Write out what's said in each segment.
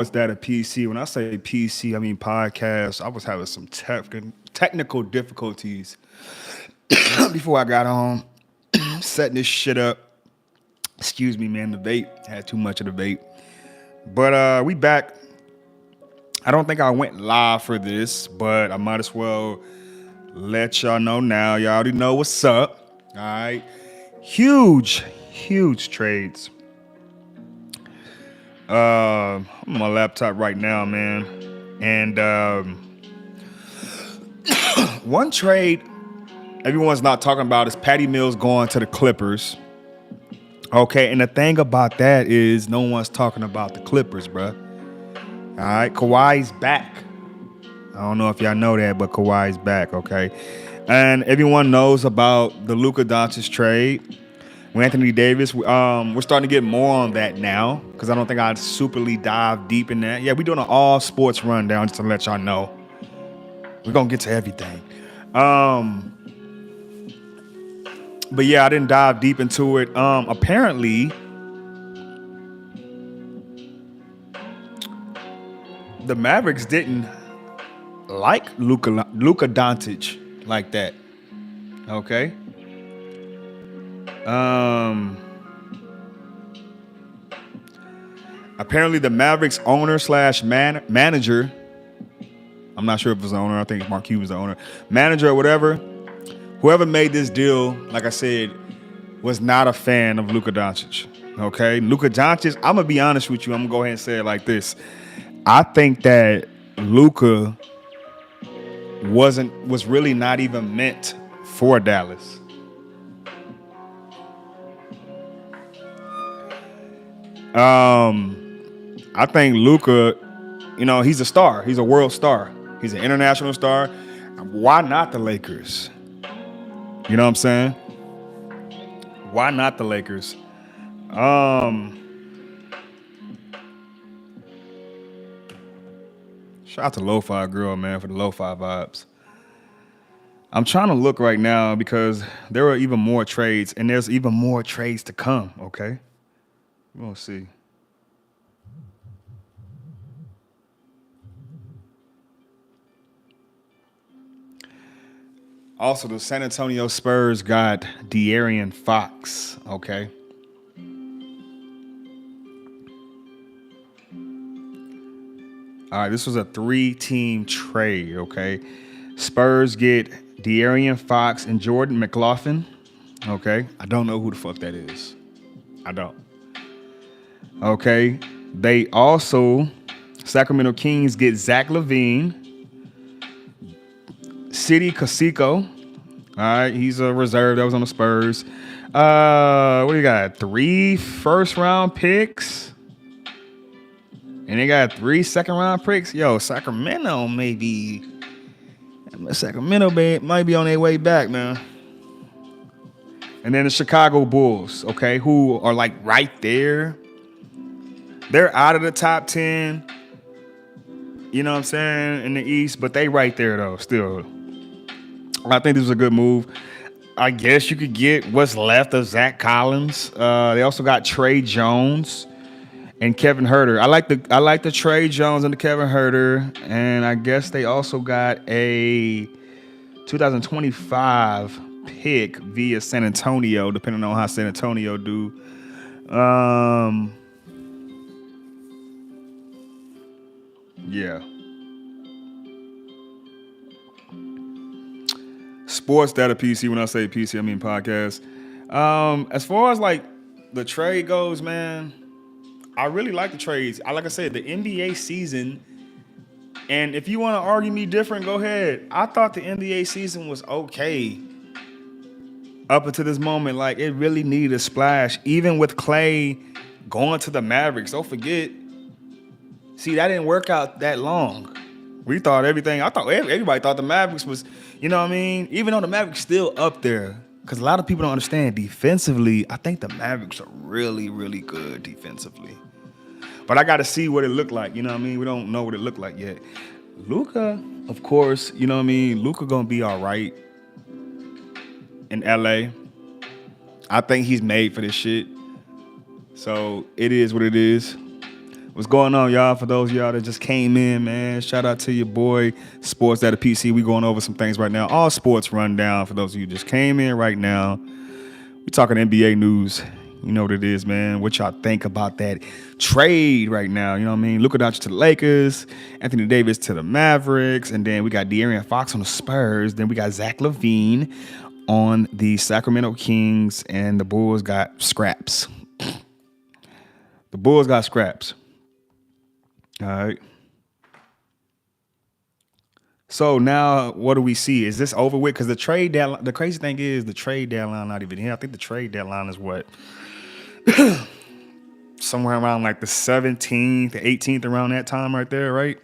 Sportsdatapc. When I say PC, I mean podcast. I was having some technical difficulties before I got on, setting this shit up. Excuse me, man. The vape had too much of the vape, but we back. I don't think I went live for this, but I might as well let y'all know now. Y'all already know what's up. All right, huge trades. I'm on my laptop right now, man. And one trade everyone's not talking about is Patty Mills going to the Clippers. Okay, and the thing about that is no one's talking about the Clippers, bruh. All right, Kawhi's back. I don't know if y'all know that, but Kawhi's back, okay? And everyone knows about the Luka Doncic trade. With Anthony Davis, we're starting to get more on that now because I don't think I'd superly dive deep in that. Yeah, we're doing an all sports rundown just to let y'all know. We're going to get to everything. But yeah, I didn't dive deep into it. Apparently, the Mavericks didn't like Luka Doncic like that. Okay. Apparently the Mavericks owner / manager, I'm not sure if it was the owner, I think Mark Cuban's the owner, manager or whatever, whoever made this deal, like I said, was not a fan of Luka Doncic. Okay, Luka Doncic, I'm gonna be honest with you, I'm gonna go ahead and say it like this. I think that Luka was really not even meant for Dallas. I think Luka, he's a star. He's a world star. He's an international star. Why not the Lakers? You know what I'm saying? Why not the Lakers? Shout out to Lo-Fi Girl, man, for the Lo-Fi vibes. I'm trying to look right now because there are even more trades, and there's even more trades to come, okay? We'll see. Also, the San Antonio Spurs got De'Aaron Fox, okay? All right, this was a 3-team trade, okay? Spurs get De'Aaron Fox and Jordan McLaughlin, okay? I don't know who the fuck that is. I don't. Okay. They also, Sacramento Kings get Zach LaVine, City Casico. All right, he's a reserve that was on the Spurs. What do you got? 3 first-round picks, and they got 3 second-round picks. Yo, Sacramento might be on their way back, man. And then the Chicago Bulls, okay, who are like right there. They're out of the top 10, you know what I'm saying, in the East, but they right there, though, still. I think this was a good move. I guess you could get what's left of Zach Collins. They also got Trey Jones and Kevin Huerter. I like the Trey Jones and the Kevin Huerter, and I guess they also got a 2025 pick via San Antonio, depending on how San Antonio do. Yeah. Sportsdatapc. When I say PC, I mean podcast. As far as like the trade goes, man, I really like the trades. Like I said, the NBA season. And if you want to argue me different, go ahead. I thought the NBA season was okay up until this moment. Like it really needed a splash, even with Clay going to the Mavericks. Don't forget. See, that didn't work out that long. I thought everybody thought the Mavericks was, you know what I mean? Even though the Mavericks still up there, because a lot of people don't understand defensively, I think the Mavericks are really, really good defensively. But I got to see what it looked like, you know what I mean? We don't know what it looked like yet. Luka, of course, you know what I mean? Luka going to be all right in LA. I think he's made for this shit. So it is what it is. What's going on, y'all? For those of y'all that just came in, man, shout out to your boy, Sportsdatapc. We going over some things right now. All sports rundown for those of you who just came in right now. We talking NBA news. You know what it is, man. What y'all think about that trade right now? You know what I mean? Luka Doncic to the Lakers, Anthony Davis to the Mavericks, and then we got De'Aaron Fox on the Spurs. Then we got Zach LaVine on the Sacramento Kings, and the Bulls got scraps. The Bulls got scraps. All right. So now what do we see? Is this over with? Because the trade deadline, the crazy thing is the trade deadline not even here. I think the trade deadline is what? Somewhere around like the 17th, 18th, around that time right there, right?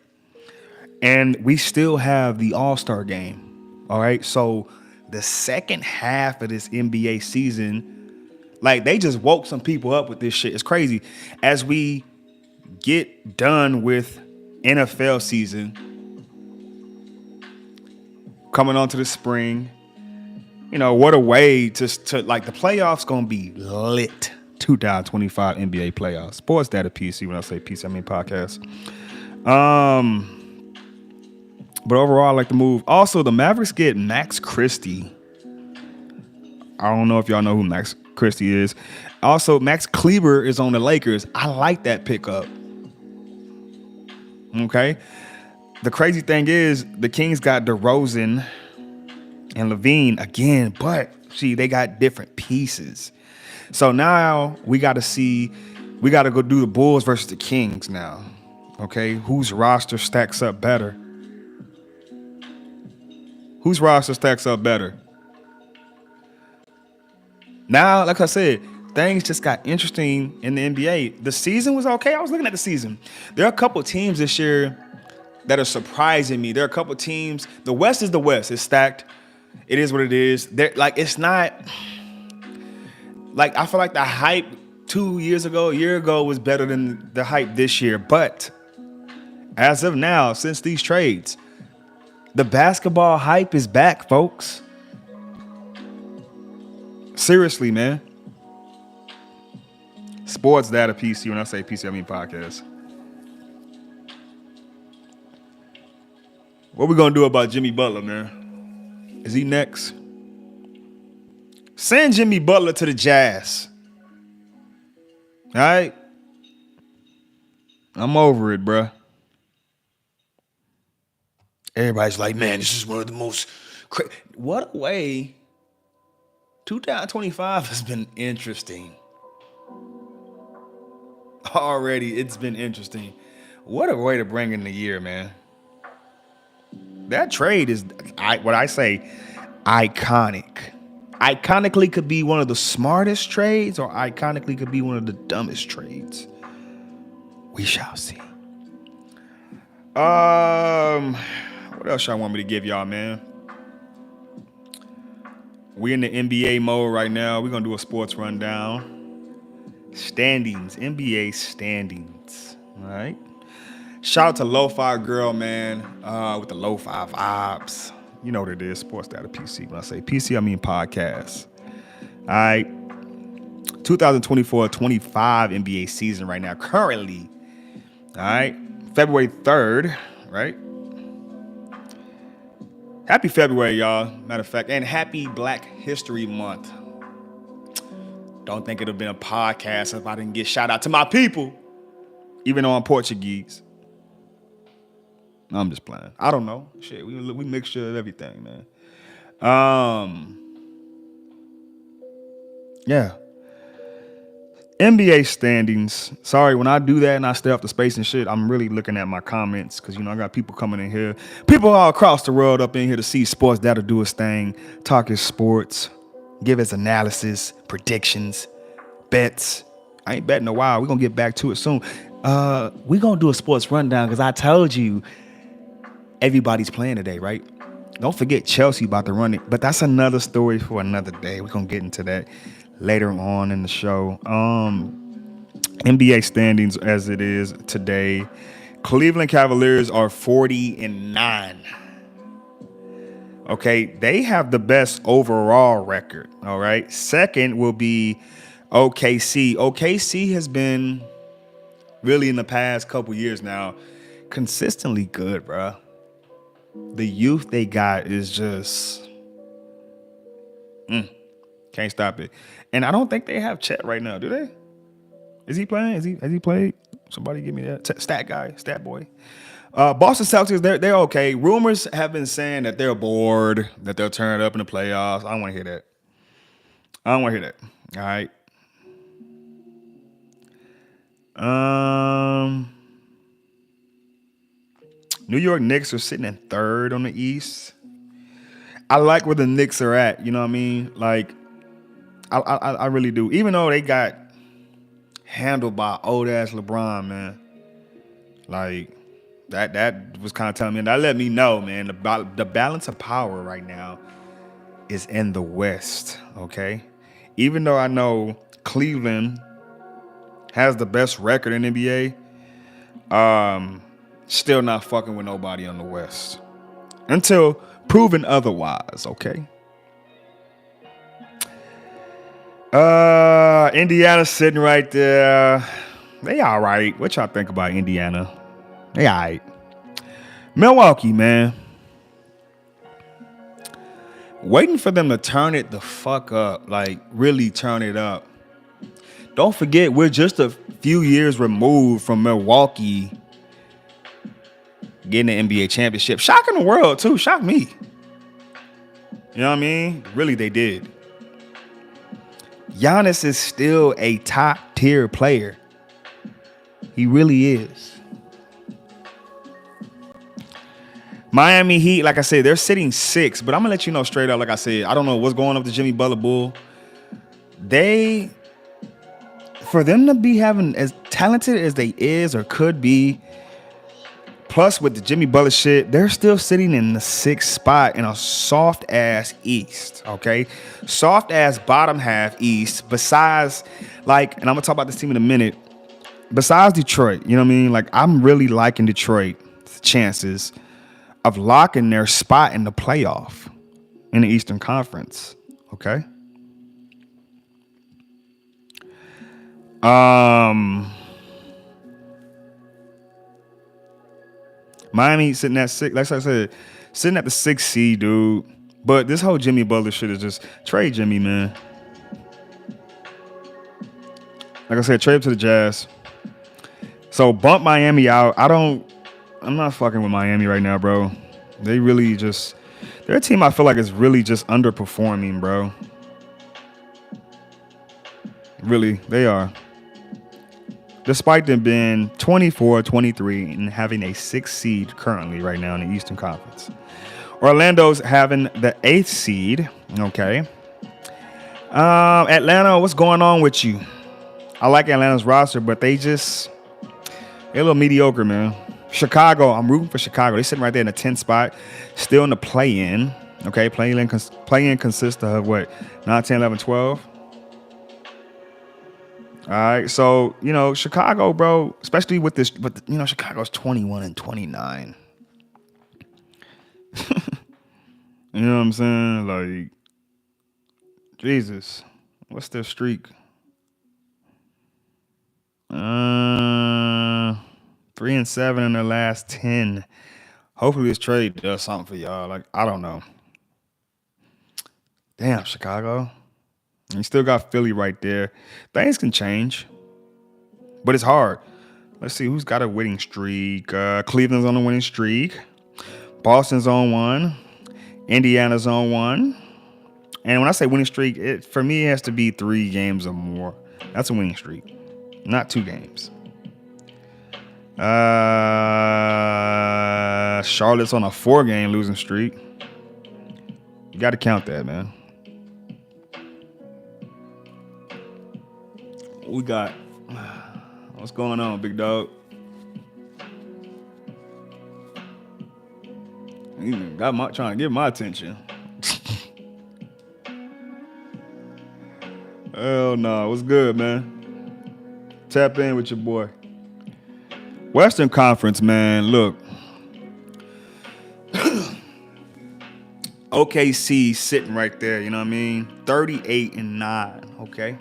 And we still have the All-Star game. All right. So the second half of this NBA season, like they just woke some people up with this shit. It's crazy. As we get done with NFL season, coming on to the spring, you know, what a way to like the playoffs gonna be lit. 2025 NBA playoffs. Sportsdatapc. When I say PC, I mean podcast. But overall, I like the move. Also, the Mavericks get Max Christie. I don't know if y'all know who Max Christie is. Also, Max Kleber is on the Lakers. I like that pickup. Okay. The crazy thing is the Kings got DeRozan and LaVine again, but see, they got different pieces. So now we got to go do the Bulls versus the Kings now. Okay. Whose roster stacks up better? Whose roster stacks up better? Now, like I said, things just got interesting in the NBA. The season was okay. I was looking at the season. There are a couple teams this year that are surprising me. There are a couple teams. The West is the West. It's stacked. It is what it is. It's not like, I feel like the hype 2 years ago, a year ago, was better than the hype this year. But as of now, since these trades, the basketball hype is back, folks. Seriously, man. Sportsdatapc. When I say PC, I mean podcast. What we gonna do about Jimmy Butler, man? Is he next? Send Jimmy Butler to the Jazz. All right? I'm over it, bruh. Everybody's like, man, this is one of the most what a way 2025 has been interesting. Already, it's been interesting. What a way to bring in the year, man. That trade is, what I say, iconic. Iconically could be one of the smartest trades, or iconically could be one of the dumbest trades. We shall see. What else y'all want me to give y'all, man? We in the NBA mode right now. We're gonna do a sports rundown. Standings, NBA standings. All right. Shout out to Lo-Fi Girl, man, with the Lo-Fi vibes. You know what it is, Sportsdatapc. When I say PC, I mean podcast. All right. 2024-25 NBA season right now, currently. All right. February 3rd, right? Happy February, y'all. Matter of fact, and happy Black History Month. Don't think it would have been a podcast if I didn't get shout out to my people, even though I'm Portuguese. No, I'm just playing. I don't know. Shit, we mixture of everything, man. Yeah. NBA standings. Sorry, when I do that and I stay off the space and shit, I'm really looking at my comments because, you know, I got people coming in here. People all across the world up in here to see Sports Data do its thing, talk his sports, give his analysis, predictions, bets. I ain't betting in a while. We're going to get back to it soon. We're going to do a sports rundown because I told you everybody's playing today, right? Don't forget Chelsea about to run it, but that's another story for another day. We're going to get into that later on in the show. NBA standings as it is today. Cleveland Cavaliers are 40-9. Okay, they have the best overall record. All right. Second will be OKC. OKC has been really in the past couple years now, consistently good, bro. The youth they got is just can't stop it. And I don't think they have Chet right now, do they? Is he playing? Has he played? Somebody give me that stat guy, stat boy. Boston Celtics, they're okay. Rumors have been saying that they're bored, that they'll turn it up in the playoffs. I don't want to hear that. I don't want to hear that. All right. New York Knicks are sitting in third on the East. I like where the Knicks are at. You know what I mean? Like, I really do. Even though they got handled by old ass LeBron, man. Like, that was kind of telling me, that let me know, man, the balance of power right now is in the West. Okay, even though I know Cleveland has the best record in NBA, still not fucking with nobody on the West until proven otherwise. Okay. Indiana sitting right there. They all right. What y'all think about Indiana? They all right. Milwaukee, man. Waiting for them to turn it the fuck up. Like, really turn it up. Don't forget, we're just a few years removed from Milwaukee getting the NBA championship. Shocking the world, too. Shocked me. You know what I mean? Really, they did. Giannis is still a top tier player. He really is. Miami Heat, like I said, they're sitting 6, but I'm gonna let you know straight up. Like I said, I don't know what's going on with the Jimmy Butler Bull. For them to be having as talented as they is or could be, plus with the Jimmy Butler shit, they're still sitting in the 6th spot in a soft ass East. Okay, soft ass bottom half East. Besides, like, and I'm gonna talk about this team in a minute. Besides Detroit, you know what I mean? Like, I'm really liking Detroit's chances of locking their spot in the playoff in the Eastern Conference. Okay. Miami sitting at 6, like I said, sitting at the 6th seed, dude. But this whole Jimmy Butler shit is just trade Jimmy, man. Like I said, trade him to the Jazz. So bump Miami out. I'm not fucking with Miami right now, bro. They really just, they're a team I feel like is really just underperforming, bro. Really, they are. Despite them being 24-23 and having a 6th seed currently right now in the Eastern Conference. Orlando's having the 8th seed. Okay. Atlanta, what's going on with you? I like Atlanta's roster, but they're a little mediocre, man. Chicago, I'm rooting for Chicago. They're sitting right there in the 10th spot, still in the play-in. Okay, play-in consists of what? 9, 10, 11, 12. All right, so, you know, Chicago, bro, especially with this, but you know, Chicago's 21-29. You know what I'm saying? Like, Jesus, what's their streak? 3-7 in their last 10. Hopefully this trade does something for y'all. Like, I don't know. Damn, Chicago. You still got Philly right there. Things can change, but it's hard. Let's see who's got a winning streak. Cleveland's on a winning streak. Boston's on one. Indiana's on one. And when I say winning streak, for me, it has to be 3 games or more. That's a winning streak, not 2 games. Charlotte's on a 4-game losing streak. You got to count that, man. We got, what's going on, big dog? You got trying to get my attention. Hell no, what's good, man? Tap in with your boy. Western Conference, man, look. OKC sitting right there, you know what I mean? 38-9, okay?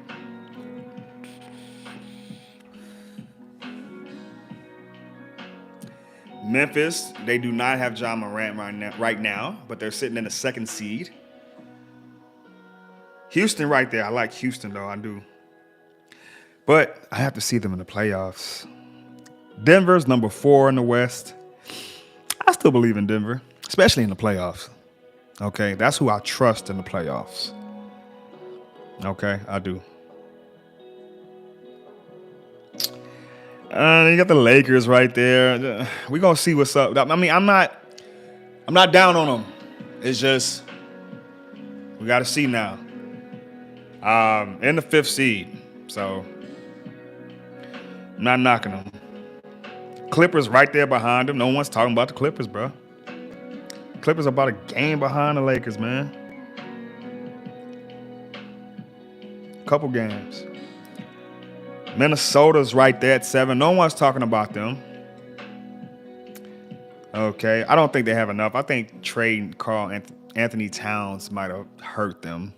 Memphis, they do not have John Morant right now, but they're sitting in the 2nd seed. Houston right there. I like Houston, though. I do. But I have to see them in the playoffs. Denver's number 4 in the West. I still believe in Denver, especially in the playoffs. Okay, that's who I trust in the playoffs. Okay, I do. You got the Lakers right there. We're gonna see what's up. I mean, I'm not down on them. It's just we got to see now. In the 5th seed, so I'm not knocking them. Clippers right there behind them. No one's talking about the Clippers, bro. Clippers are about a game behind the Lakers, man. Couple games. Minnesota's right there at 7. No one's talking about them. Okay, I don't think they have enough. I think trading Karl Anthony Towns might have hurt them.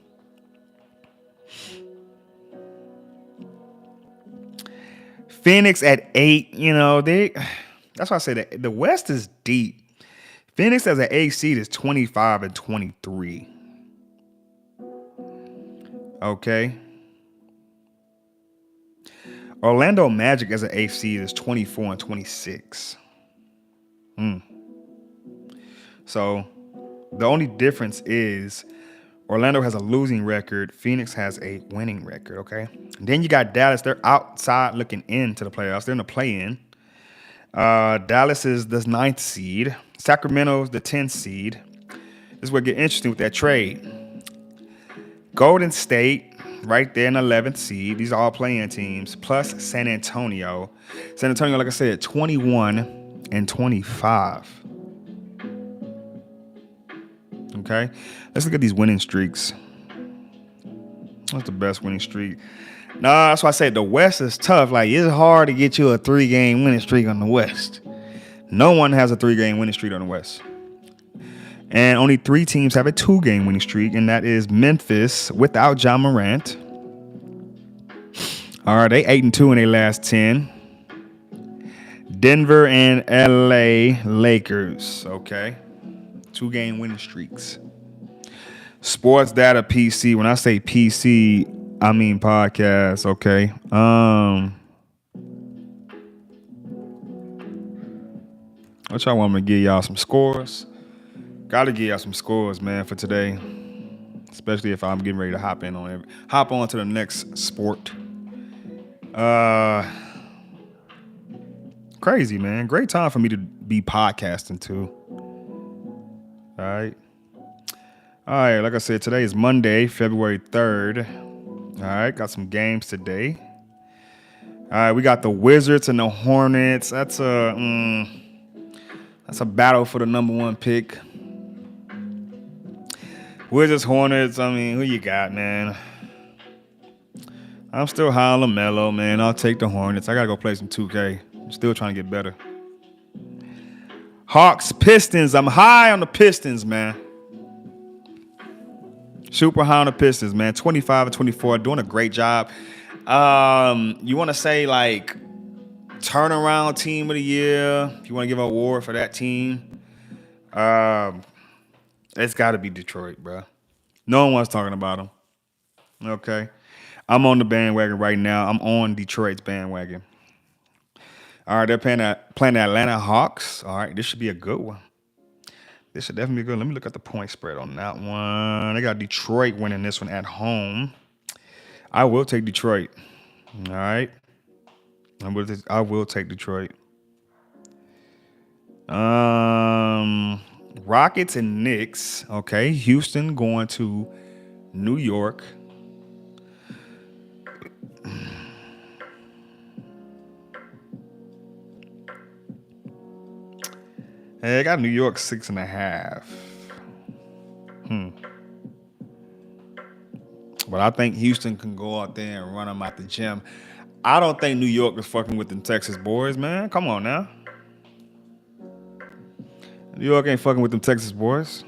Phoenix at 8. You know, that's why I say that the West is deep. Phoenix as an 8 seed is 25-23. Okay. Orlando Magic as an 8 seed is 24-26. So the only difference is Orlando has a losing record. Phoenix has a winning record, okay? And then you got Dallas. They're outside looking into the playoffs. They're in the play-in. Dallas is the 9th seed. Sacramento's the 10th seed. This is where it gets interesting with that trade. Golden State, right there in the 11th seed. These are all play-in teams, plus San Antonio. San Antonio, like I said, 21-25. Okay, let's look at these winning streaks. What's the best winning streak? Nah, that's why I said the West is tough. Like, it's hard to get you a 3-game winning streak on the West. No one has a 3-game winning streak on the West. And only 3 teams have a 2-game winning streak, and that is Memphis without John Morant. All right, they 8-2 in their last 10. Denver and LA Lakers. Okay. 2-game winning streaks. Sportsdatapc. When I say PC, I mean podcast. Okay. What y'all want me to give y'all some scores? Gotta give y'all some scores, man, for today. Especially if I'm getting ready to hop on to the next sport. Crazy, man. Great time for me to be podcasting too. All right. Like I said, today is Monday, February 3rd. All right, got some games today. All right, we got the Wizards and the Hornets. That's a battle for the number 1 pick. Wizards, Hornets, I mean, who you got, man? I'm still high on LaMelo, man. I'll take the Hornets. I got to go play some 2K. I'm still trying to get better. Hawks, Pistons. I'm high on the Pistons, man. Super high on the Pistons, man. 25-24, doing a great job. You want to say, like, turnaround team of the year? If you want to give an award for that team, it's got to be Detroit, bro. No one wants talking about them. Okay. I'm on the bandwagon right now. I'm on Detroit's bandwagon. All right, they're playing the Atlanta Hawks. All right, this should be a good one. This should definitely be good. Let me look at the point spread on that one. They got Detroit winning this one at home. I will take Detroit. All right. I will take Detroit. Rockets and Knicks. Okay. Houston going to New York. Hey, I got New York 6.5. But I think Houston can go out there and run them out the gym. I don't think New York is fucking with them Texas boys, man. Come on now. New York ain't fucking with them Texas boys.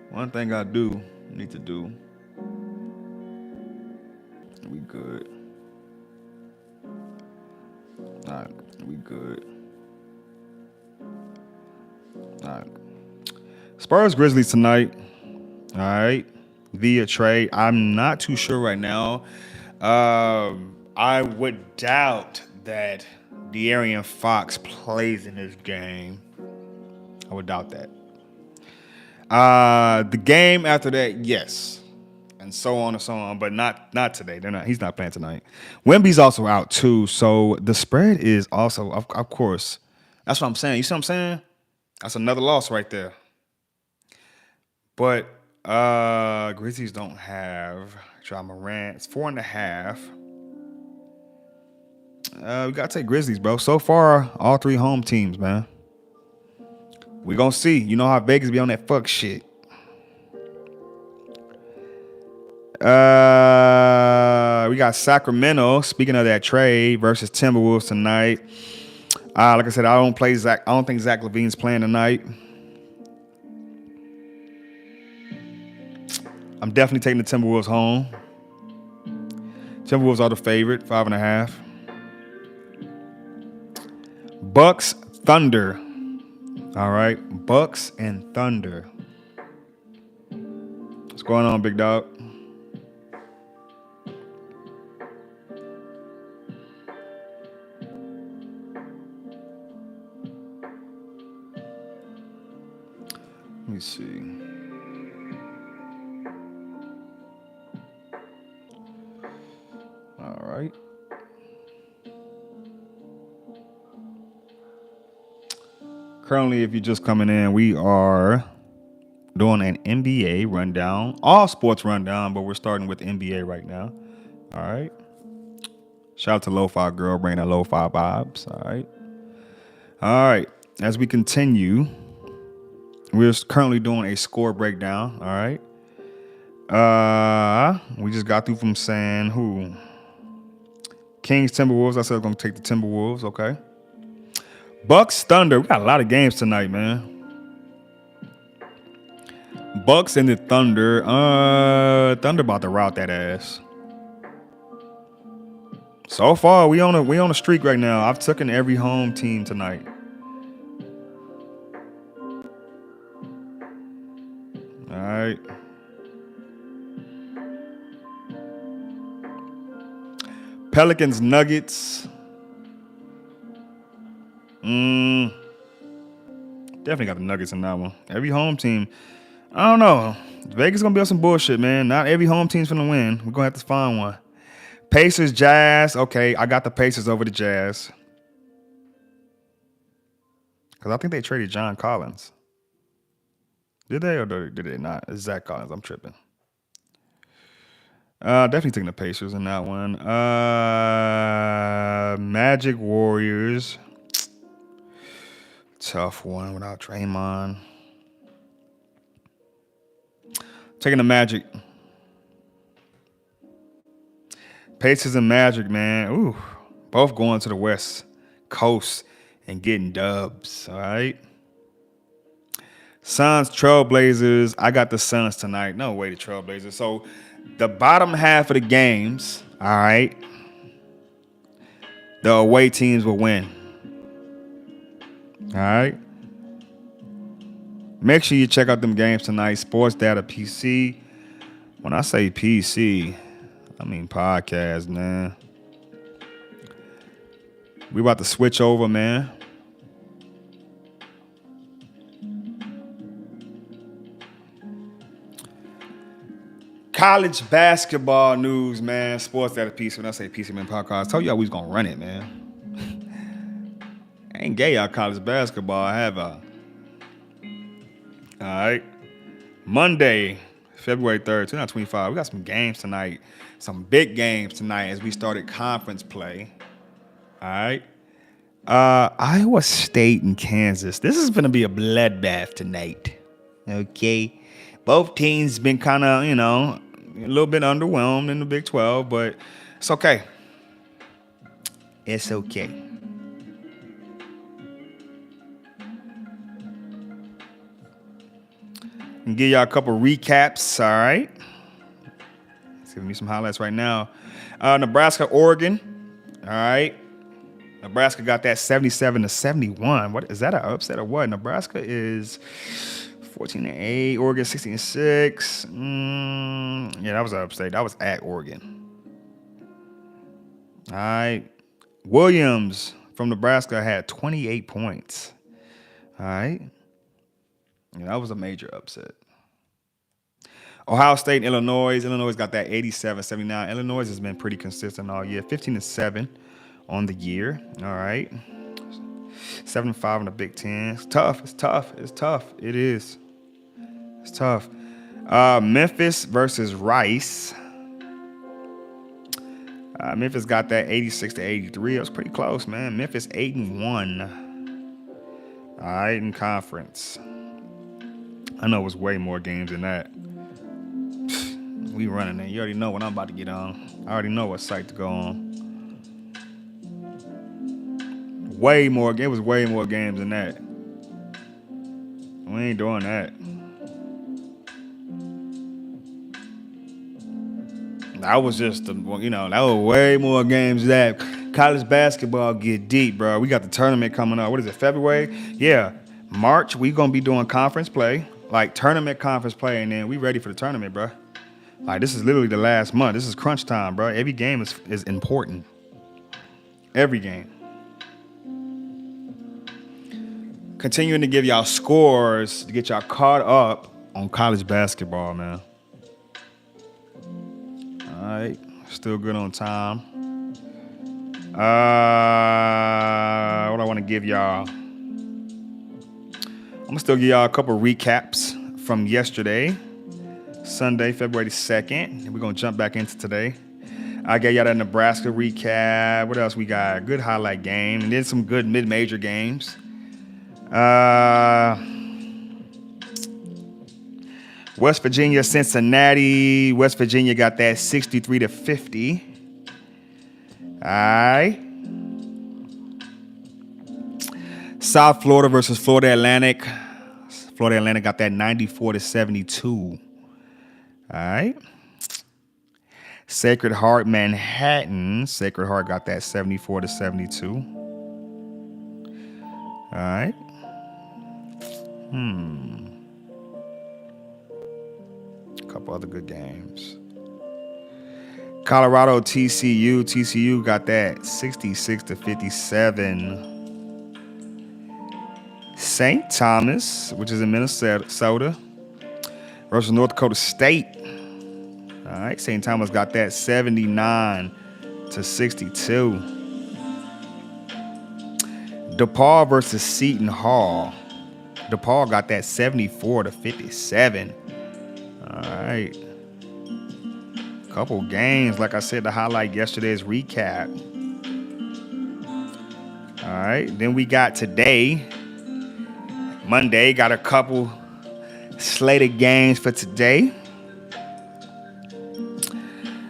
One thing I need to do. We good. All right. We good. All right. Spurs Grizzlies tonight. All right. Via trade. I'm not too sure right now. I would doubt that De'Aaron Fox plays in this game. I would doubt that. The game after that, yes. And so on and so on, but not today. He's not playing tonight. Wemby's also out too, so the spread is also, of course. That's what I'm saying. You see what I'm saying? That's another loss right there. But Grizzlies don't have Ja Morant. It's 4.5. We gotta take Grizzlies, bro. So far, all three home teams, man. We gonna see. You know how Vegas be on that fuck shit. We got Sacramento. Speaking of that trade versus Timberwolves tonight. Like I said, I don't think Zach LaVine's playing tonight. I'm definitely taking the Timberwolves home. Timberwolves are the favorite, 5.5. Bucks, Thunder. All right, Bucks and Thunder. What's going on, big dog? Let me see. All right. Currently, if you're just coming in, we are doing an NBA rundown, all sports rundown, but we're starting with NBA right now. All right. Shout out to Lo-Fi Girl, bringing the Lo-Fi vibes. All right. All right. As we continue, we're currently doing a score breakdown. All right. We just got through from saying who? Kings, Timberwolves. I said I'm going to take the Timberwolves. Okay. Bucks, Thunder. We got a lot of games tonight, man. Bucks and the Thunder. Thunder about to rout that ass. So far, we on a streak right now. I've taken every home team tonight. All right. Pelicans, Nuggets. Definitely got the Nuggets in that one. Every home team. I don't know. Vegas gonna be on some bullshit, man. Not every home team's gonna win. We're gonna have to find one. Pacers, Jazz. Okay, I got the Pacers over the Jazz. Because I think they traded John Collins. Did they or did they not? It's Zach Collins. I'm tripping. Definitely taking the Pacers in that one. Magic, Warriors. Tough one without Draymond. Taking the Magic. Pacers and Magic, man. Ooh, both going to the West Coast and getting dubs. All right. Suns, Trailblazers. I got the Suns tonight. No way, the Trailblazers. So the bottom half of the games, all right, the away teams will win. All right. Make sure you check out them games tonight. Sportsdatapc. When I say PC, I mean podcast, man. We about to switch over, man. College basketball news, man. Sportsdatapc. When I say PC, man, podcast, I told y'all we was gonna run it, man. I ain't gay y'all college basketball, have I? All right. Monday, February 3rd, 2025. We got some games tonight. Some big games tonight as we started conference play. All right. Iowa State and Kansas. This is going to be a bloodbath tonight. Okay. Both teams been kind of, a little bit underwhelmed in the Big 12, but it's okay. It's okay. And give y'all a couple recaps, all right? Let's give me some highlights right now. Nebraska, Oregon, all right? Nebraska got that 77-71. What is that, an upset or what? Nebraska is 14-8. Oregon 16-6. Yeah, that was an upset. That was at Oregon. All right. Williams from Nebraska had 28 points. All right. Yeah, that was a major upset. Ohio State and Illinois. Illinois got that 87-79. Illinois has been pretty consistent all year. 15-7 on the year. All right. 7-5 in the Big Ten. It's tough. It's tough. It's tough. It is. It's tough. Memphis versus Rice. Memphis got that 86-83. It was pretty close, man. Memphis 8-1. All right, in conference. I know it was way more games than that. We running it. You already know what I'm about to get on. I already know what site to go on. Way more. It was way more games than that. We ain't doing that. That was just, that was way more games than that. College basketball get deep, bro. We got the tournament coming up. What is it, February? Yeah. March, we going to be doing conference play, like tournament conference play, and then we ready for the tournament, bro. Like, this is literally the last month. This is crunch time, bro. Every game is important. Every game. Continuing to give y'all scores to get y'all caught up on college basketball, man. All right. Still good on time. What I want to give y'all. I'm going to still give y'all a couple recaps from yesterday. Sunday, February 2nd. And we're going to jump back into today. I gave y'all that Nebraska recap. What else we got? Good highlight game. And then some good mid-major games. West Virginia, Cincinnati. West Virginia got that 63-50. All right. South Florida versus Florida Atlantic. Florida Atlantic got that 94-72. All right. Sacred Heart, Manhattan. Sacred Heart got that 74-72. All right. A couple other good games. Colorado, TCU. TCU got that 66-57. St. Thomas, which is in Minnesota, versus North Dakota State. All right, St. Thomas got that 79-62. DePaul versus Seton Hall. DePaul got that 74-57. All right. Couple games, like I said, to highlight yesterday's recap. All right, then we got today, Monday, got a couple slated games for today.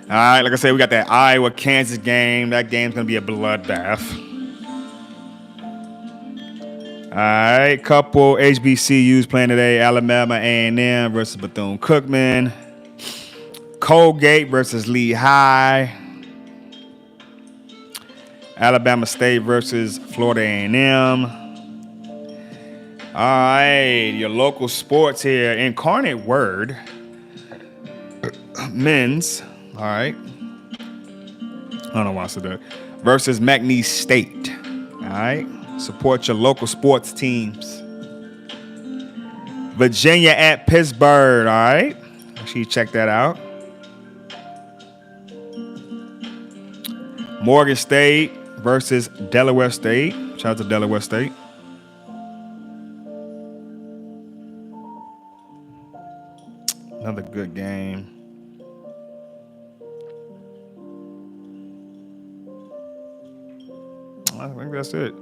All right, like I said, we got that Iowa-Kansas game. That game's going to be a bloodbath. All right, couple HBCUs playing today. Alabama A&M versus Bethune-Cookman. Colgate versus Lehigh. Alabama State versus Florida A&M. All right, your local sports here. Incarnate Word. Men's. All right. I don't know why I said that. Versus McNeese State. All right. Support your local sports teams. Virginia at Pittsburgh. All right. Make sure you check that out. Morgan State versus Delaware State. Shout out to Delaware State. Another good game. I think that's it.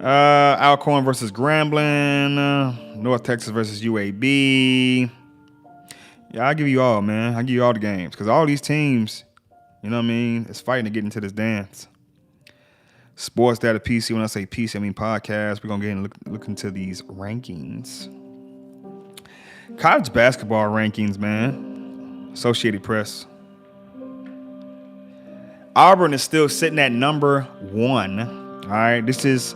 Alcorn versus Grambling. North Texas versus UAB. Yeah, I'll give you all, man. I'll give you all the games. Because all these teams, you know what I mean, is fighting to get into this dance. Sportsdatapc. When I say PC, I mean podcast. We're going to get and look into these rankings. College basketball rankings, man. Associated Press. Auburn is still sitting at number 1. All right, this is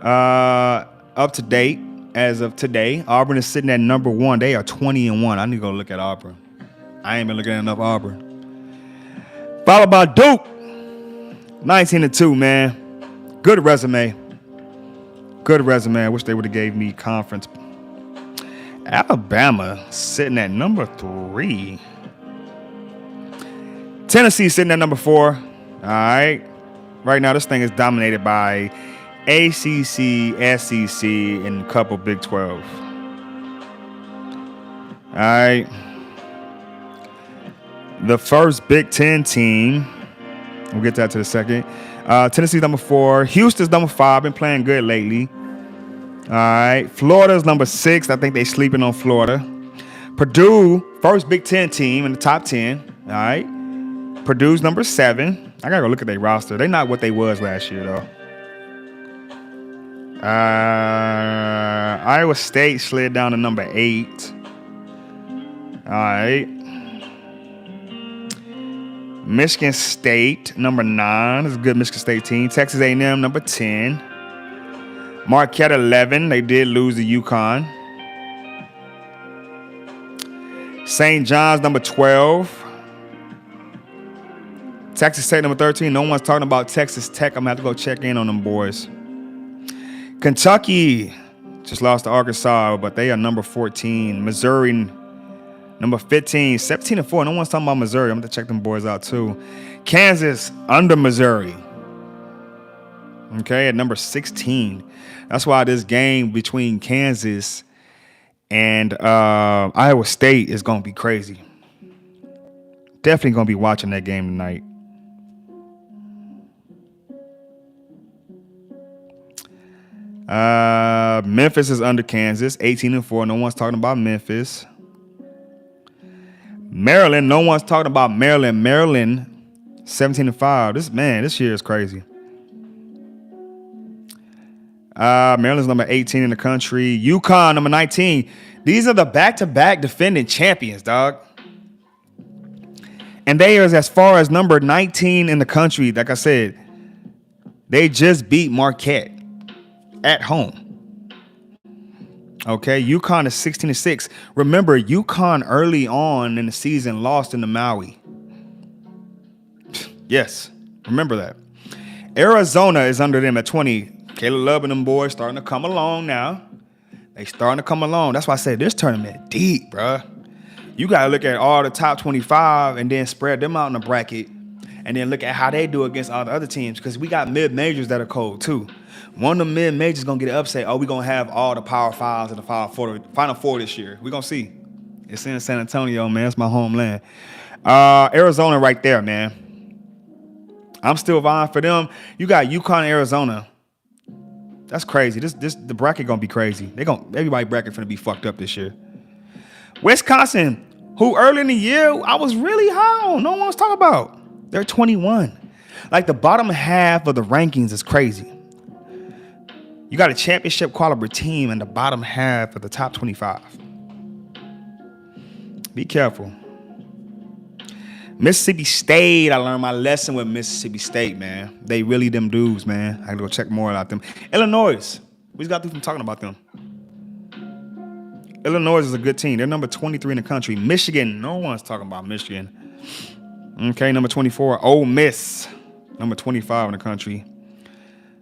up to date as of today. Auburn is sitting at number 1. They are 20-1. I need to go look at Auburn. I ain't been looking at enough Auburn. Followed by Duke, 19-2, man. Good resume. Good resume. I wish they would have gave me conference. Alabama sitting at number 3. Tennessee sitting at number 4. All right. Right now, this thing is dominated by ACC, SEC, and a couple Big 12. All right. The first Big 10 team, we'll get to that to the second. Tennessee's number 4. Houston's number 5. Been playing good lately. All right. Florida's number 6. I think they sleeping on Florida. Purdue, first Big 10 team in the top 10. All right. Purdue's number 7. I gotta go look at their roster. They're not what they was last year, though. Iowa State slid down to number 8. All right. Michigan State, number 9. This is a good Michigan State team. Texas A&M, number 10. Marquette, 11. They did lose to UConn. St. John's, number 12. Texas Tech, number 13. No one's talking about Texas Tech. I'm going to have to go check in on them boys. Kentucky just lost to Arkansas, but they are number 14. Missouri, number 15. 17-4. No one's talking about Missouri. I'm going to check them boys out, too. Kansas, under Missouri. Okay, at number 16. That's why this game between Kansas and Iowa State is going to be crazy. Definitely going to be watching that game tonight. Memphis is under Kansas, 18-4. No one's talking about Memphis. Maryland, no one's talking about Maryland. Maryland, 17-5. This year is crazy. Maryland's number 18 in the country. UConn, number 19. These are the back-to-back defending champions, dog. And they are as far as number 19 in the country. Like I said, they just beat Marquette at home. Okay, UConn is 16-6. Remember, UConn early on in the season lost in the Maui. Yes, remember that. Arizona is under them at 20. Caleb Love and them boys starting to come along now. They starting to come along. That's why I said this tournament deep, bruh. You got to look at all the top 25 and then spread them out in the bracket and then look at how they do against all the other teams because we got mid-majors that are cold, too. One of the mid-majors going to get upset. Oh, we're going to have all the Power Fives and the Final Four this year. We're going to see. It's in San Antonio, man. It's my homeland. Arizona right there, man. I'm still vying for them. You got UConn and Arizona. That's crazy. The bracket going to be crazy. Everybody bracket finna be fucked up this year. Wisconsin, who early in the year I was really high on. No one's talking about. They're 21. Like the bottom half of the rankings is crazy. You got a championship caliber team in the bottom half of the top 25. Be careful. Mississippi State, I learned my lesson with Mississippi State, man. They really them dudes, man. I gotta go check more about them. Illinois, we just got through from talking about them. Illinois is a good team. They're number 23 in the country. Michigan, no one's talking about Michigan. Okay, number 24. Ole Miss, number 25 in the country.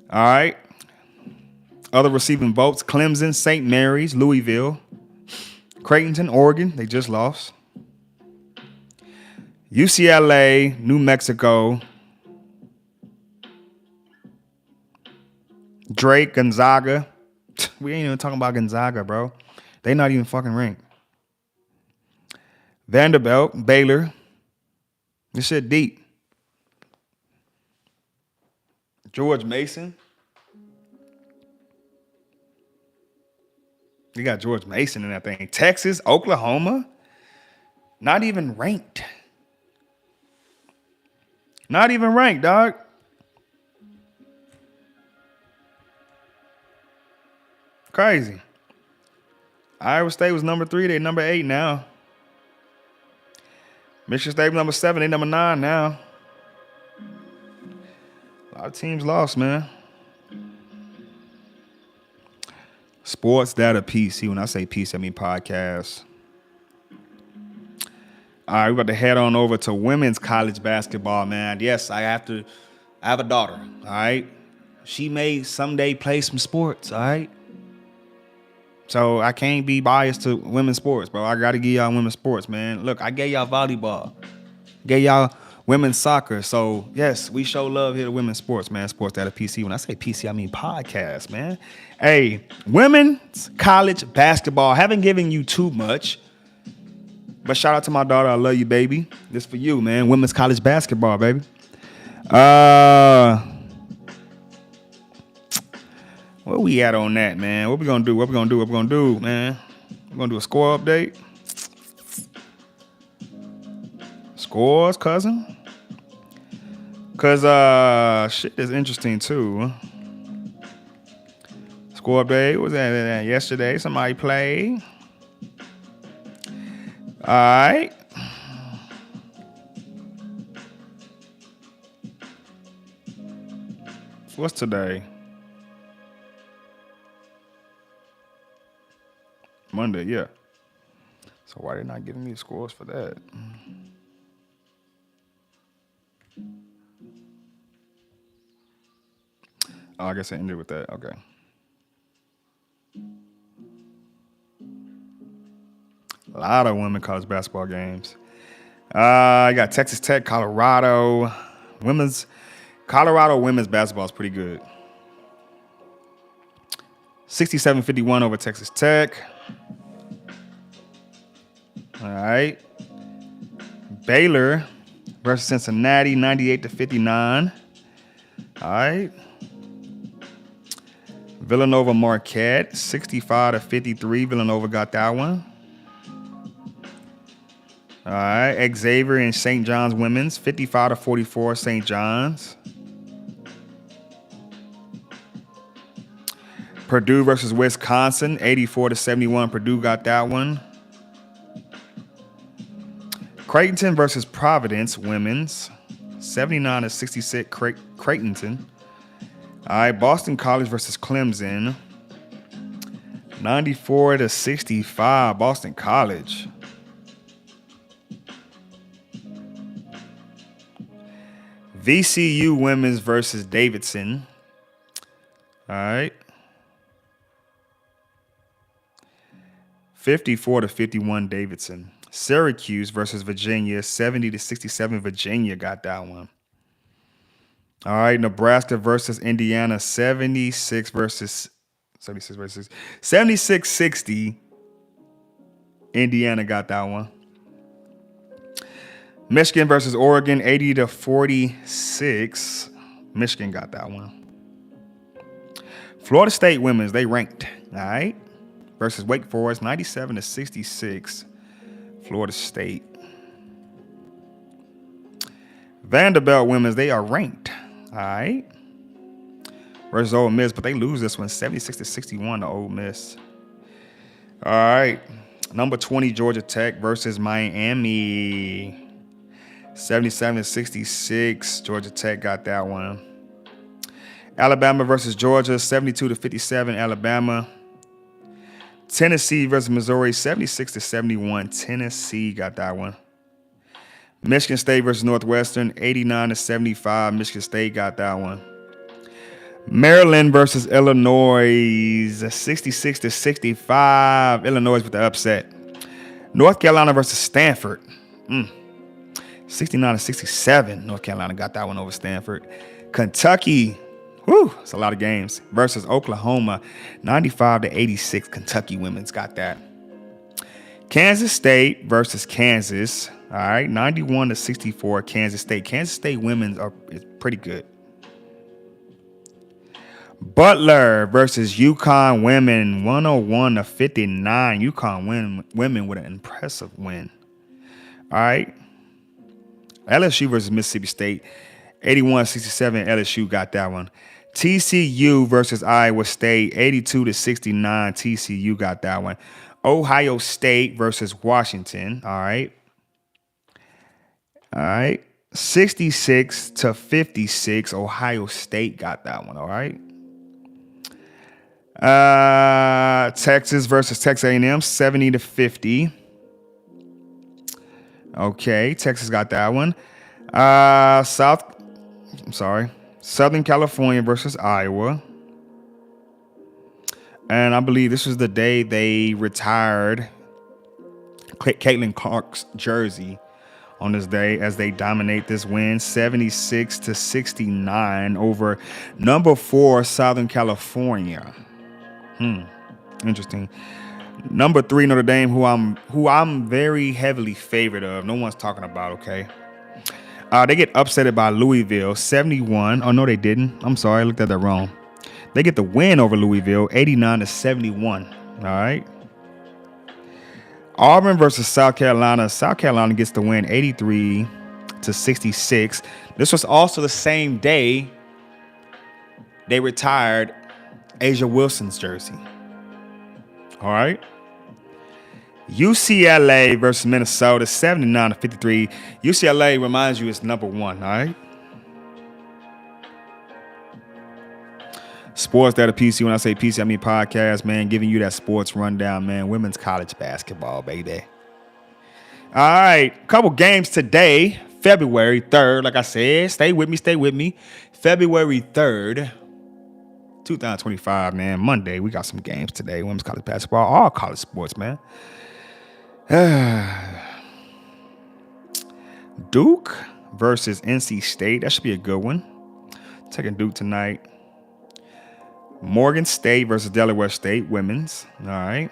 All right. Other receiving votes, Clemson, St. Mary's, Louisville, Creighton, Oregon, they just lost. UCLA, New Mexico, Drake, Gonzaga. We ain't even talking about Gonzaga, bro. They not even fucking ranked. Vanderbilt, Baylor. This shit deep. George Mason. You got George Mason in that thing. Texas, Oklahoma. Not even ranked. Not even ranked, dog. Crazy. Iowa State was number 3. They number 8 now. Michigan State was number 7. They number 9 now. A lot of teams lost, man. Sports Data PC. When I say PC, I mean podcast. All right, we're about to head on over to women's college basketball, man. Yes, I have a daughter, all right? She may someday play some sports, all right? So I can't be biased to women's sports, bro. I got to give y'all women's sports, man. Look, I gave y'all volleyball. Gave y'all women's soccer. So, yes, we show love here to women's sports, man. Sports Data PC. When I say PC, I mean podcast, man. Hey, women's college basketball. Haven't given you too much. But shout out to my daughter. I love you, baby. This for you, man. Women's college basketball, baby. Where we at on that, man? What we gonna do? What we gonna do, man? We're gonna do a score update. Scores, cousin. Cause shit is interesting too. Score update. What was that yesterday? Somebody played. All right. What's today? Monday, yeah. So why they not giving me scores for that? Oh, I guess I ended with that. Okay. A lot of women college basketball games. I got Texas Tech, Colorado. Colorado women's basketball is pretty good. 67-51 over Texas Tech. All right. Baylor versus Cincinnati, 98-59. All right. Villanova Marquette, 65-53. Villanova got that one. All right. Xavier and St. John's women's, 55-44. St. John's. Purdue versus Wisconsin, 84-71. Purdue got that one. Creighton versus Providence women's, 79-66. Creighton. All right, Boston College versus Clemson, 94-65. Boston College. VCU women's versus Davidson. All right. 54-51 Davidson. Syracuse versus Virginia, 70-67. Virginia got that one. All right, Nebraska versus Indiana, 76-60. Indiana got that one. Michigan versus Oregon, 80-46. Michigan got that one. Florida State women's, they ranked, all right, versus Wake Forest, 97-66. Florida State. Vanderbilt women's, they are ranked. All right. Versus Ole Miss, but they lose this one 76-61 to Ole Miss. All right. Number 20, Georgia Tech versus Miami. 77-66. Georgia Tech got that one. Alabama versus Georgia, 72-57. Alabama. Tennessee versus Missouri, 76-71. Tennessee got that one. Michigan State versus Northwestern, 89-75. Michigan State got that one. Maryland versus Illinois, 66-65. Illinois with the upset. North Carolina versus Stanford, 69-67. North Carolina got that one over Stanford. Kentucky, it's a lot of games, versus Oklahoma, 95-86. Kentucky women's got that. Kansas State versus Kansas. All right, 91-64. Kansas State. Kansas State women's is pretty good. Butler versus UConn women, 101-59. UConn women with an impressive win. All right. LSU versus Mississippi State, 81-67. LSU got that one. TCU versus Iowa State, 82-69. TCU got that one. Ohio State versus Washington. All right. 66-56. Ohio State got that one. All right. Texas versus Texas A&M, 70-50. Okay, Texas got that one. Southern California versus Iowa. And I believe this was the day they retired Caitlin Clark's jersey on this day as they dominate this win, 76-69 over number 4 Southern California. Interesting. Number 3 Notre Dame, who I'm very heavily favored of. No one's talking about. Okay. They get upsetted by Louisville, 71. Oh no, they didn't. I'm sorry, I looked at that wrong. They get the win over Louisville, 89-71. All right. Auburn versus South Carolina. South Carolina gets the win, 83-66. This was also the same day they retired Asia Wilson's jersey. All right. UCLA versus Minnesota, 79-53. UCLA reminds you it's number 1. All right. Sportsdatapc. When I say PC, I mean podcast, man. Giving you that sports rundown, man. Women's college basketball, baby. All right. Couple games today. February 3rd. Like I said, stay with me. February 3rd, 2025, man. Monday. We got some games today. Women's college basketball. All college sports, man. Duke versus NC State. That should be a good one. Taking Duke tonight. Morgan State versus Delaware State, women's. All right.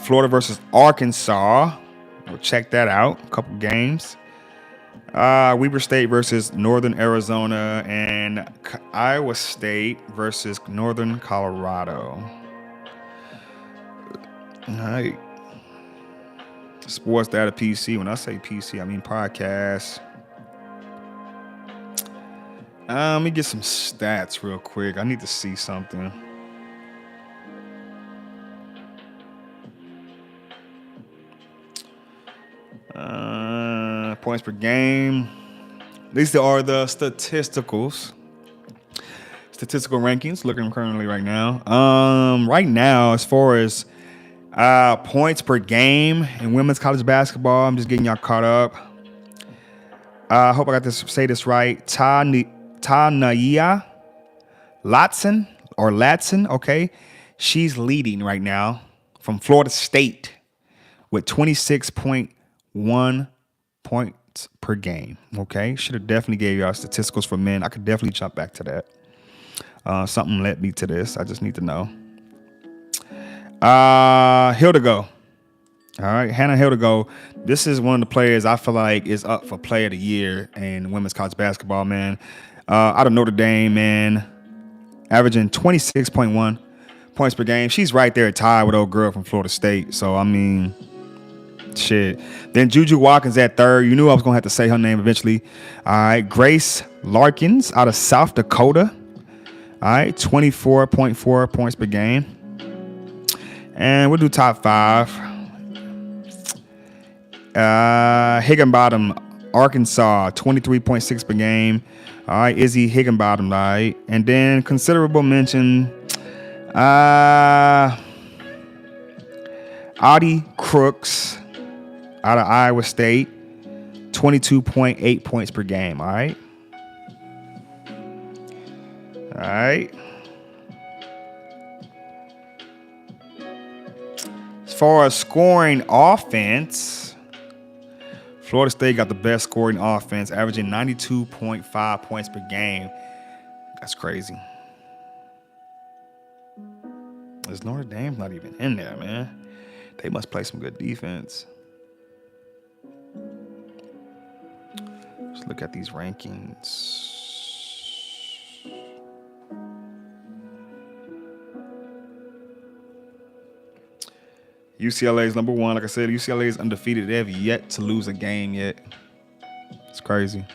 Florida versus Arkansas. We'll check that out. A couple games. Weber State versus Northern Arizona, and Iowa State versus Northern Colorado. All right. Sportsdatapc. When I say PC, I mean podcast. Let me get some stats real quick. I need to see something. Points per game. These are the statistical rankings. Looking currently right now. Right now, as far as points per game in women's college basketball, I'm just getting y'all caught up. I hope I got to say this right. Tanaya Latson, okay? She's leading right now from Florida State with 26.1 points per game, okay? Should have definitely gave y'all statisticals for men. I could definitely jump back to that. Something led me to this. I just need to know. Hildego. All right, Hannah Hildego. This is one of the players I feel like is up for Player of the Year in women's college basketball, man. Out of Notre Dame, man, averaging 26.1 points per game. She's right there tied with old girl from Florida State. So, I mean, shit. Then Juju Watkins at 3rd. You knew I was going to have to say her name eventually. All right, Grace Larkins out of South Dakota. All right, 24.4 points per game. And we'll do top 5. Higginbottom, Arkansas, 23.6 per game. All right, Izzy Higginbottom, right? And then considerable mention, Audie Crooks out of Iowa State, 22.8 points per game. All right. All right. As far as scoring offense, Florida State got the best scoring offense, averaging 92.5 points per game. That's crazy. There's Notre Dame's not even in there, man. They must play some good defense. Let's look at these rankings. UCLA is number 1. Like I said, UCLA is undefeated. They have yet to lose a game yet. It's crazy.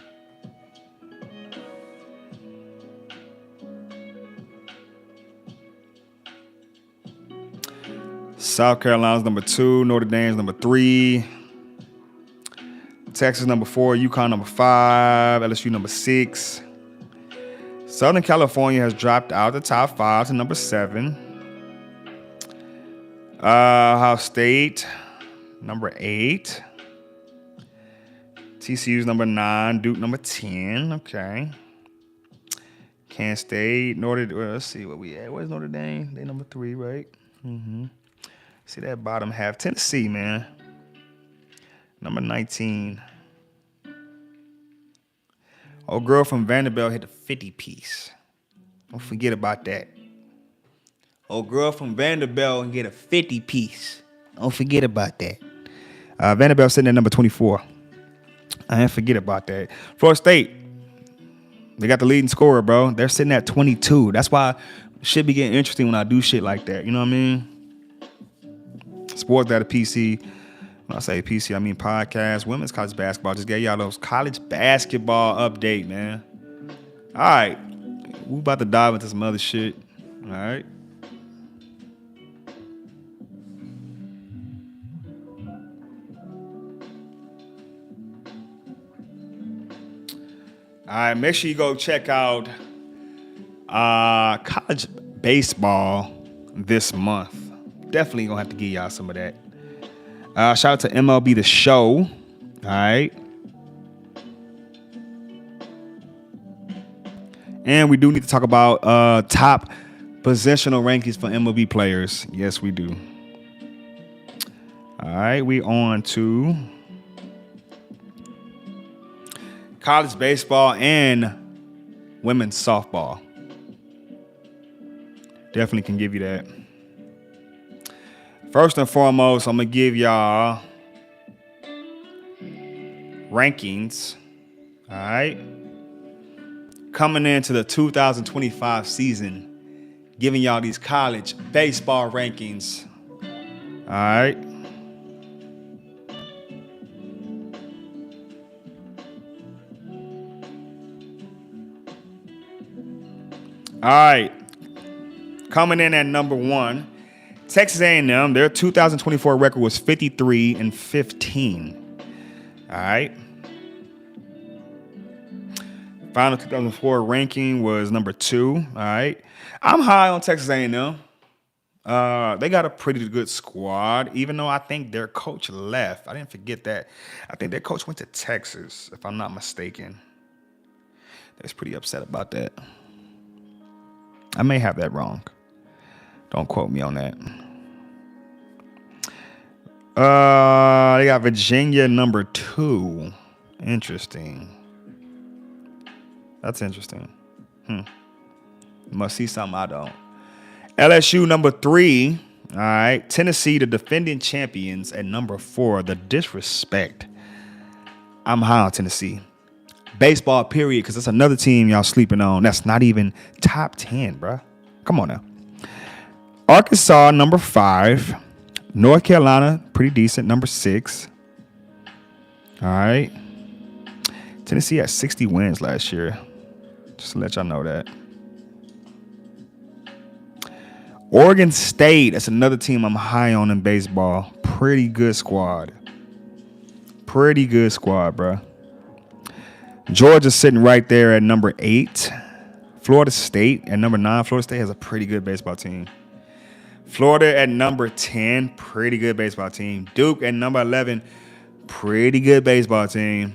South Carolina's number 2. Notre Dame's number 3. Texas number 4. UConn number 5. LSU number 6. Southern California has dropped out of the top 5 to number 7. Ohio State, number 8. TCU's number 9. Duke, number 10. Okay. Kansas State, let's see what we at. Where's Notre Dame? They number 3, right? See that bottom half. Tennessee, man. Number 19. Old girl from Vanderbilt hit a 50-piece. Don't forget about that. Old girl from Vanderbilt and get a 50-piece. Don't forget about that. Vanderbilt sitting at number 24. I didn't forget about that. Florida State, they got the leading scorer, bro. They're sitting at 22. That's why shit be getting interesting when I do shit like that. You know what I mean? Sportsdatapc. When I say PC, I mean podcast. Women's college basketball. Just gave y'all those college basketball update, man. All right. We about to dive into some other shit. All right. All right, make sure you go check out college baseball this month. Definitely gonna have to give y'all some of that. Shout out to MLB The Show. All right. And we do need to talk about top positional rankings for MLB players. Yes, we do. All right, we on to college baseball and women's softball. Definitely can give you that. First and foremost, I'm going to give y'all rankings. All right. Coming into the 2025 season, giving y'all these college baseball rankings. All right. All right. Coming in at number 1, Texas A&M. Their 2024 record was 53-15. All right. Final 2004 ranking was number 2. All right. I'm high on Texas A&M. They got a pretty good squad, even though I think their coach left. I didn't forget that. I think their coach went to Texas, if I'm not mistaken. They was pretty upset about that. I may have that wrong. Don't quote me on that. They got Virginia number 2. Interesting. That's interesting. Must see something I don't. LSU number 3. All right. Tennessee, the defending champions, at number 4. The disrespect. I'm high on Tennessee. Baseball, period, because that's another team y'all sleeping on. That's not even top 10, bruh. Come on now. Arkansas, number 5. North Carolina, pretty decent, number 6. All right. Tennessee had 60 wins last year. Just to let y'all know that. Oregon State, that's another team I'm high on in baseball. Pretty good squad. Pretty good squad, bro. Georgia's sitting right there at number 8. Florida State at number 9. Florida State has a pretty good baseball team. Florida at number 10. Pretty good baseball team. Duke at number 11. Pretty good baseball team.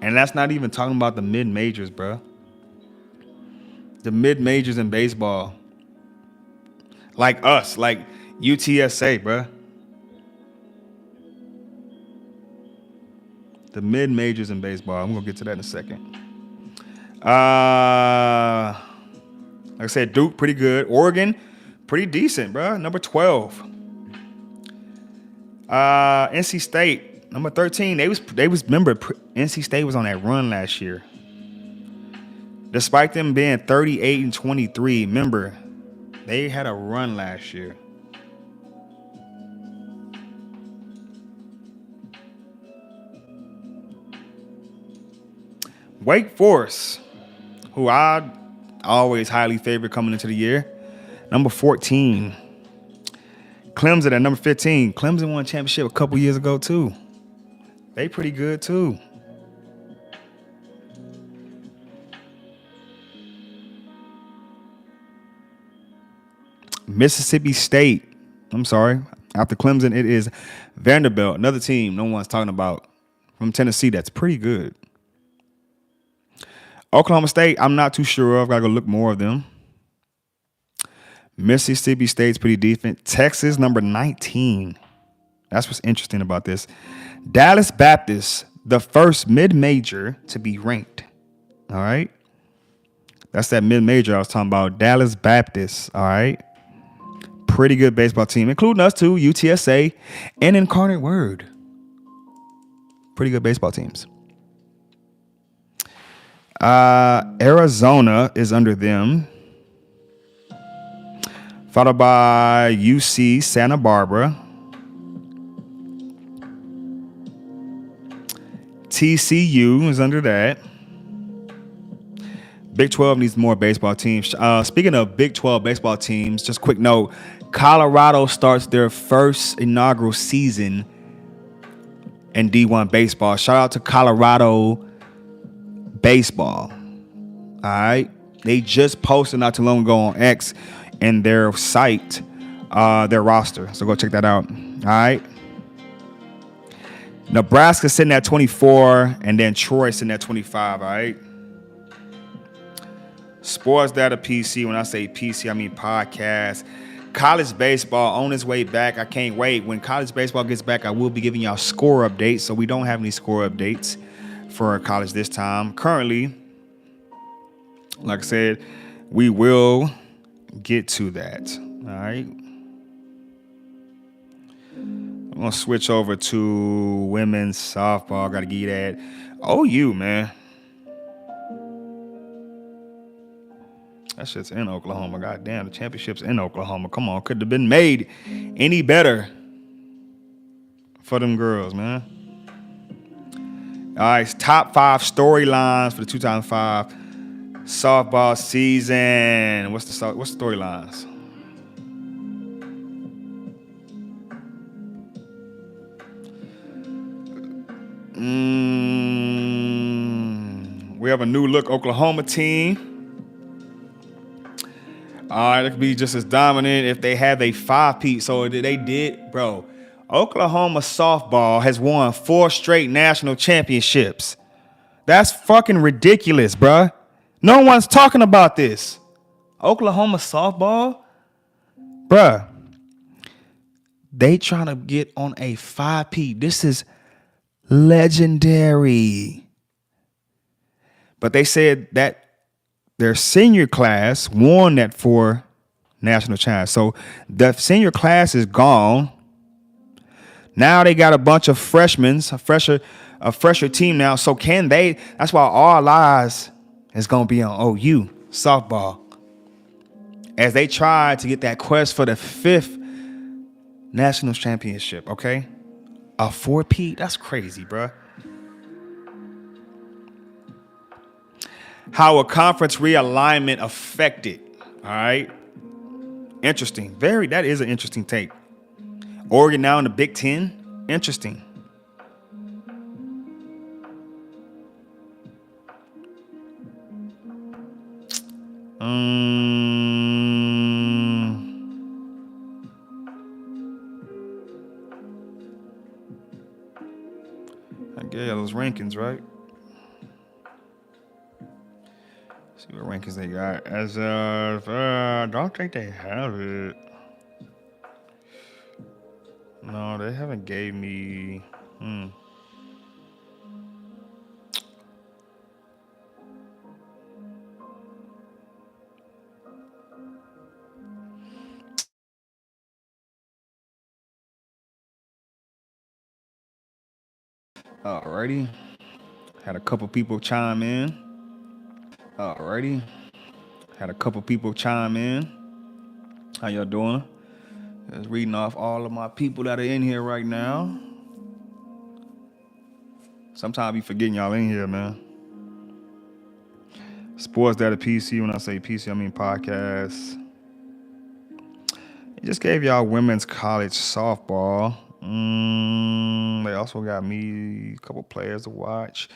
And that's not even talking about the mid-majors, bro. The mid-majors in baseball. Like us. Like UTSA, bro. The mid-majors in baseball. I'm going to get to that in a second. Like I said, Duke, pretty good. Oregon, pretty decent, bro. Number 12. NC State, number 13. They was remember, NC State was on that run last year. Despite them being 38-23, remember, they had a run last year. Wake Forest, who I always highly favored coming into the year, number 14. Clemson at number 15. Clemson won a championship a couple years ago, too. They pretty good, too. Mississippi State. I'm sorry. After Clemson, it is Vanderbilt, another team no one's talking about from Tennessee. That's pretty good. Oklahoma State, I'm not too sure of. Got to go look more of them. Mississippi State's pretty decent. Texas, number 19. That's what's interesting about this. Dallas Baptist, the first mid-major to be ranked. All right. That's that mid-major I was talking about. Dallas Baptist. All right. Pretty good baseball team, including us too, UTSA and Incarnate Word. Pretty good baseball teams. Arizona is under them, followed by UC Santa Barbara, TCU is under that. Big 12 needs more baseball teams. Speaking of Big 12 baseball teams, just quick note, Colorado starts their first inaugural season in D1 baseball. Shout out to Colorado baseball. All right. They just posted not too long ago on X and their site, their roster. So go check that out. All right. Nebraska sitting at 24 and then Troy sitting at 25. All right. Sportsdatapc. When I say PC, I mean podcast. College baseball on its way back. I can't wait. When college baseball gets back, I will be giving y'all score updates. So we don't have any score updates for college this time. Currently, like I said, we will get to that. All right. I'm going to switch over to women's softball. Got to give you that. OU, man. That shit's in Oklahoma. God damn, the championship's in Oklahoma. Come on, couldn't have been made any better for them girls, man. All right, top 5 storylines for the 2005 softball season. What's the storylines? We have a new look Oklahoma team. They could be just as dominant if they have a 5-peat. So they did, bro. Oklahoma softball has won 4 straight national championships. That's fucking ridiculous, bro. No one's talking about this. Oklahoma softball, bruh. They trying to get on a 5-peat. This is legendary. But they said that their senior class won that 4 national championships. So the senior class is gone. Now they got a bunch of freshmen, a fresher team now. So can they? That's why all eyes is gonna be on OU softball as they try to get that quest for the 5th national championship. Okay, a 4-peat. That's crazy, bruh. How a conference realignment affected. All right. Interesting. That is an interesting take. Oregon now in the Big Ten. Interesting. I guess those rankings, right? See what rankings they got. As of, I don't think they have it. No, they haven't gave me. Alrighty. Had a couple people chime in. How y'all doing? Just reading off all of my people that are in here right now. Sometimes I be forgetting y'all in here, man. Sportsdatapc. When I say PC, I mean podcast. It just gave y'all women's college softball. They also got me a couple players to watch.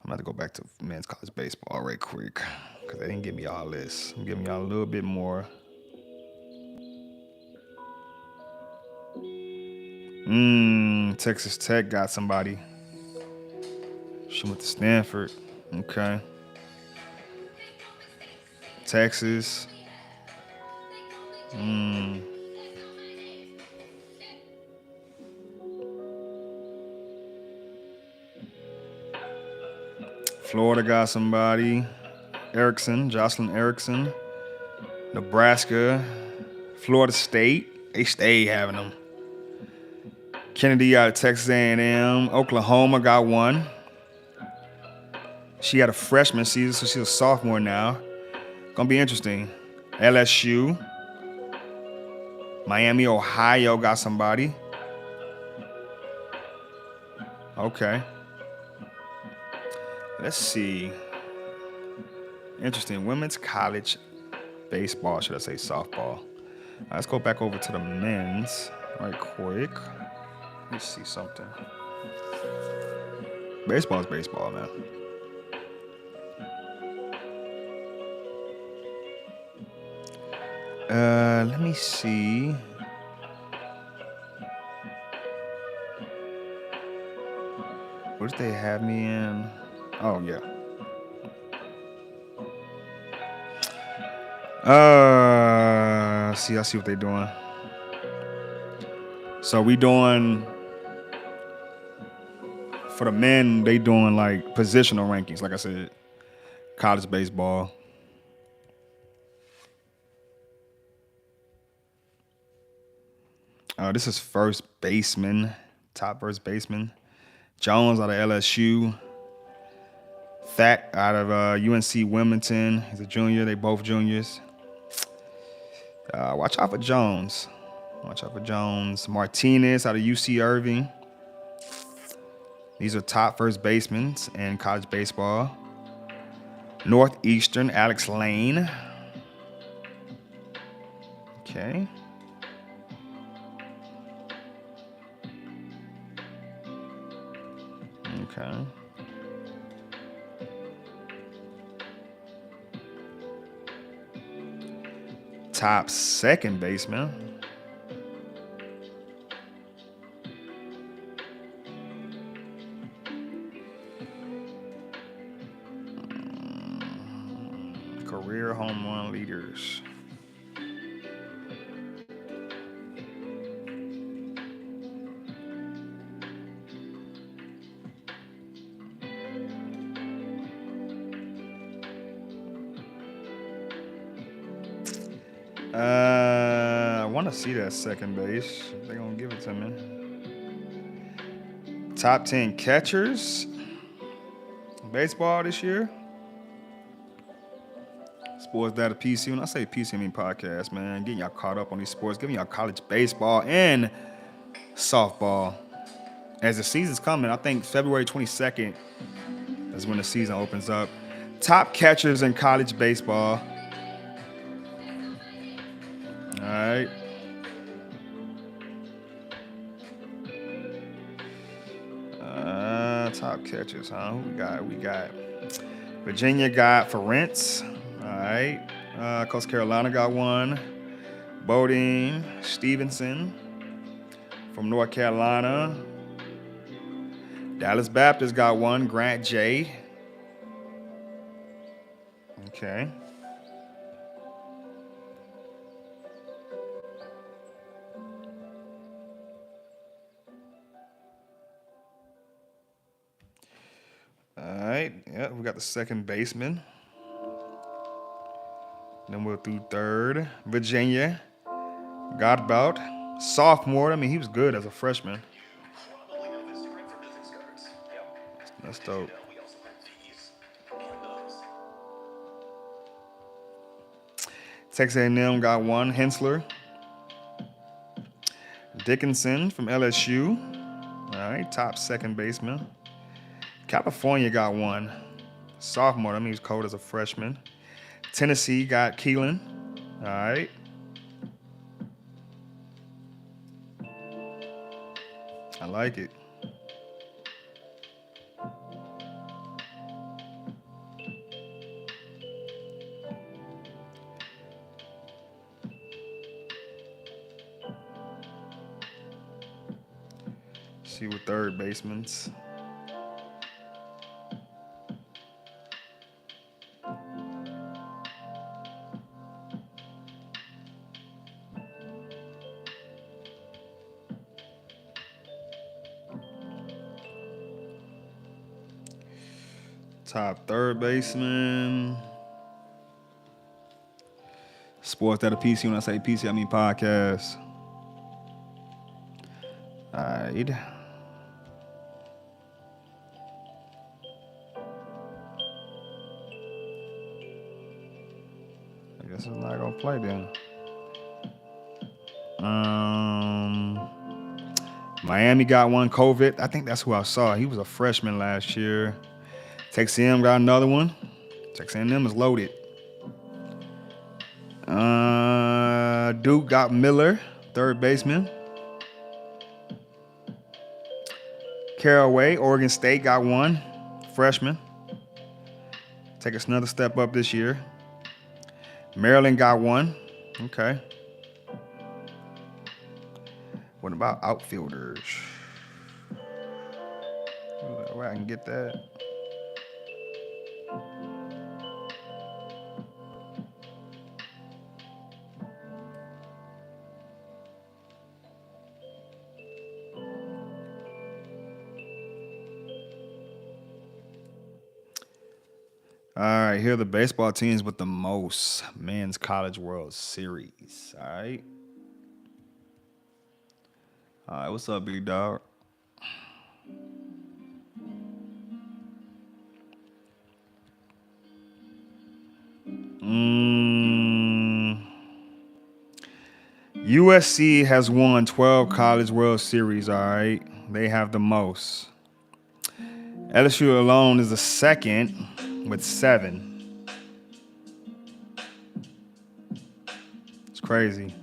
I'm about to go back to men's college baseball right quick because they didn't give me all this. I'm giving y'all a little bit more. Texas Tech got somebody. She went to Stanford. Okay. Texas. Florida got somebody. Jocelyn Erickson. Nebraska. Florida State. They stay having them. Kennedy out of Texas A&M. Oklahoma got one. She had a freshman season, so she's a sophomore now. Gonna be interesting. LSU. Miami, Ohio got somebody. Okay. Let's see. Interesting. Women's college baseball, should I say softball. Let's go back over to the men's right quick. Let's see something. Baseball's baseball, man. Let me see. What did they have me in? Oh, yeah. I see what they're doing. So we doing, for the men, they doing like positional rankings, like I said, college baseball. This is first baseman, top first baseman. Jones out of LSU. Thack out of UNC Wilmington. He's a junior. They both juniors. Watch out for Jones. Martinez out of UC Irving. These are top first basemen in college baseball. Northeastern, Alex Lane. Okay. Top second baseman. Career home run leaders. I want to see that second base. They're going to give it to me. Top 10 catchers. Baseball this year. Sportsdatapc. When I say PC, I mean podcast, man. Getting y'all caught up on these sports. Giving y'all college baseball and softball. As the season's coming, I think February 22nd is when the season opens up. Top catchers in college baseball. All right. Top catchers, huh? Who we got? Virginia got Ferentz. All right. Coast Carolina got one. Bodine Stevenson from North Carolina. Dallas Baptist got one. Grant J. Okay. All right. Yeah, we got the second baseman. Then we'll do third. Virginia. Godbout. Sophomore. I mean, he was good as a freshman. That's dope. Texas A&M got one. Hensler. Dickinson from LSU. All right. Top second baseman. California got one. Sophomore. That means cold as a freshman. Tennessee got Keelan. All right. I like it. See what third baseman's. Top third baseman. Sportsdatapc. When I say PC, I mean podcast. All right. I guess it's not gonna play then. Miami got one. COVID. I think that's who I saw. He was a freshman last year. Texas A&M got another one. Texas A&M is loaded. Duke got Miller, third baseman. Caraway, Oregon State got one, freshman. Take us another step up this year. Maryland got one. Okay. What about outfielders? Where I can get that? All right, here are the baseball teams with the most men's College World Series. All right. All right, what's up, big dog? USC has won 12 College World Series, all right? They have the most. LSU alone is the second with 7. It's crazy.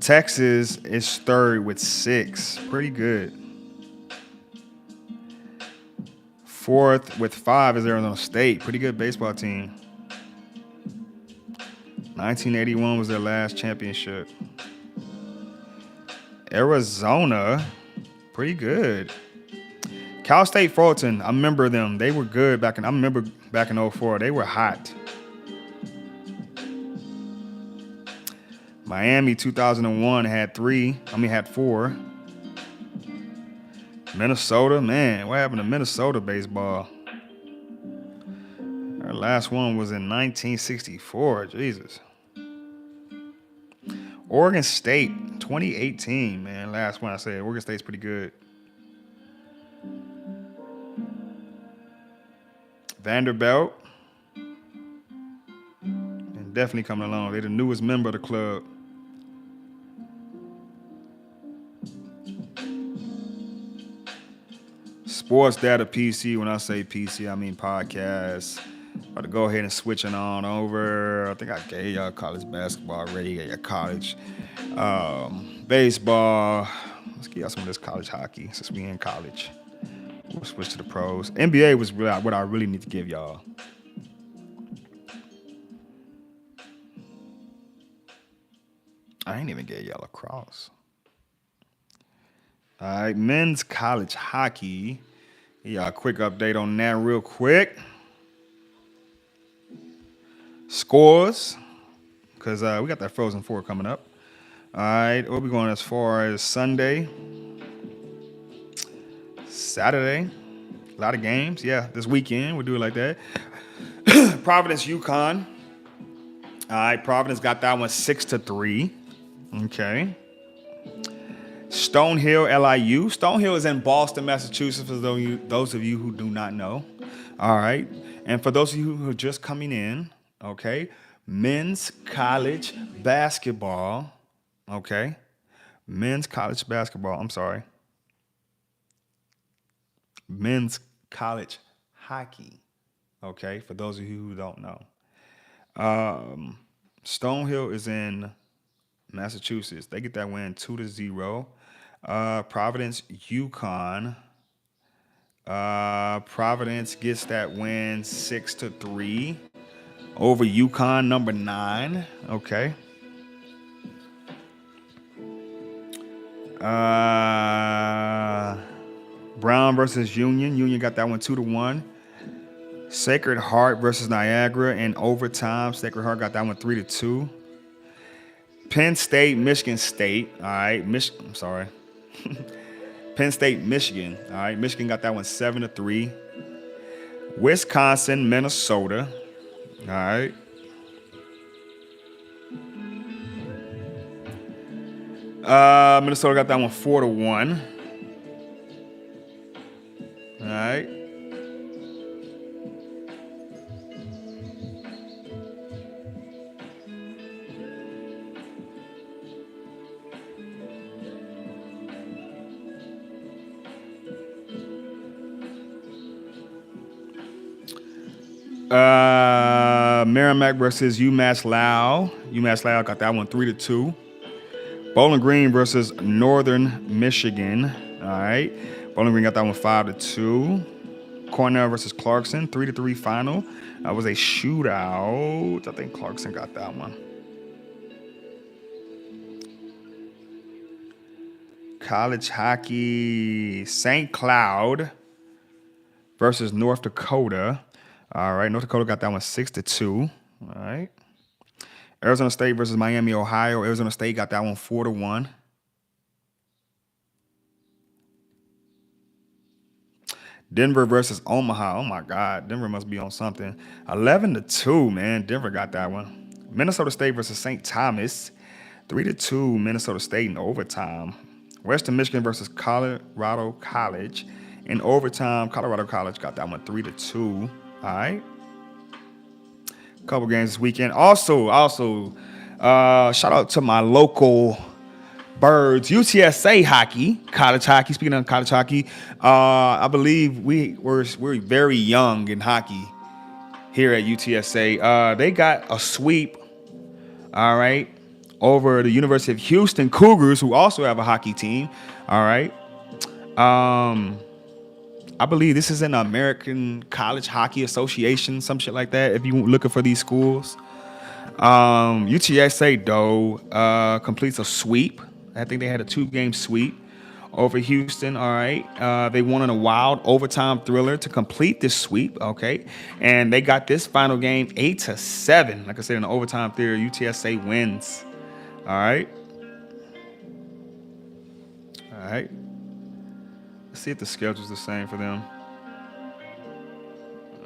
Texas is third with 6. Pretty good. Fourth with 5 is Arizona State. Pretty good baseball team. 1981 was their last championship. Arizona, pretty good. Cal State Fulton, I remember them. They were good back in. I remember back in 04. They were hot. Miami 2001 had 4. Minnesota, man, what happened to Minnesota baseball? Our last one was in 1964. Jesus. Oregon State 2018, man. Last one I said. Oregon State's pretty good. Vanderbilt. And definitely coming along. They're the newest member of the club. Sportsdatapc. When I say PC, I mean podcast. About to go ahead and switch it on over. I think I gave y'all college basketball already. Got your college baseball. Let's give y'all some of this college hockey since we in college. We'll switch to the pros. NBA was what I really need to give y'all. I ain't even get y'all lacrosse. All right, men's college hockey. Yeah, a quick update on that real quick. Scores, because we got that Frozen Four coming up. All right, we'll be going as far as Sunday, Saturday. A lot of games. Yeah, this weekend we'll do it like that. Providence, UConn. All right, Providence got that one 6-3. Okay. Stonehill, LIU. Stonehill is in Boston, Massachusetts, for those of you who do not know. All right. And for those of you who are just coming in, okay, men's college basketball, okay, men's college basketball, I'm sorry, men's college hockey, okay, for those of you who don't know. Stonehill is in Massachusetts. They get that win 2-0. Providence, UConn. Providence gets that win 6-3 over UConn, number 9. Okay. Uh, Brown versus Union. Union got that one 2-1. Sacred Heart versus Niagara in overtime. Sacred Heart got that one 3-2. Penn State, Michigan State. All right, I'm sorry. Penn State, Michigan. All right, Michigan got that one 7-3. Wisconsin, Minnesota. All right. Minnesota got that one 4-1. All right. Merrimack versus UMass Lowell. UMass Lowell got that one 3-2. Bowling Green versus Northern Michigan. All right. Bowling Green got that one 5-2. Cornell versus Clarkson, 3-3 final. That was a shootout. I think Clarkson got that one. College hockey, St. Cloud versus North Dakota. All right, North Dakota got that one 6-2. All right. Arizona State versus Miami, Ohio. Arizona State got that one 4-1. Denver versus Omaha. Oh my God, Denver must be on something. 11-2, man. Denver got that one. Minnesota State versus St. Thomas. 3-2, Minnesota State in overtime. Western Michigan versus Colorado College. In overtime, Colorado College got that one 3-2. All right. Couple games this weekend. Also, shout out to my local Birds, UTSA hockey, college hockey. Speaking of college hockey, I believe we're very young in hockey here at UTSA. They got a sweep, all right, over the University of Houston Cougars, who also have a hockey team, all right. I believe this is an American College Hockey Association, some shit like that, if you're looking for these schools. UTSA, though, completes a sweep. I think they had a 2-game sweep over Houston, all right. They won in a wild overtime thriller to complete this sweep, okay. And they got this final game 8-7. Like I said, in the overtime thriller, UTSA wins, all right. All right. Let's see if the schedule's the same for them.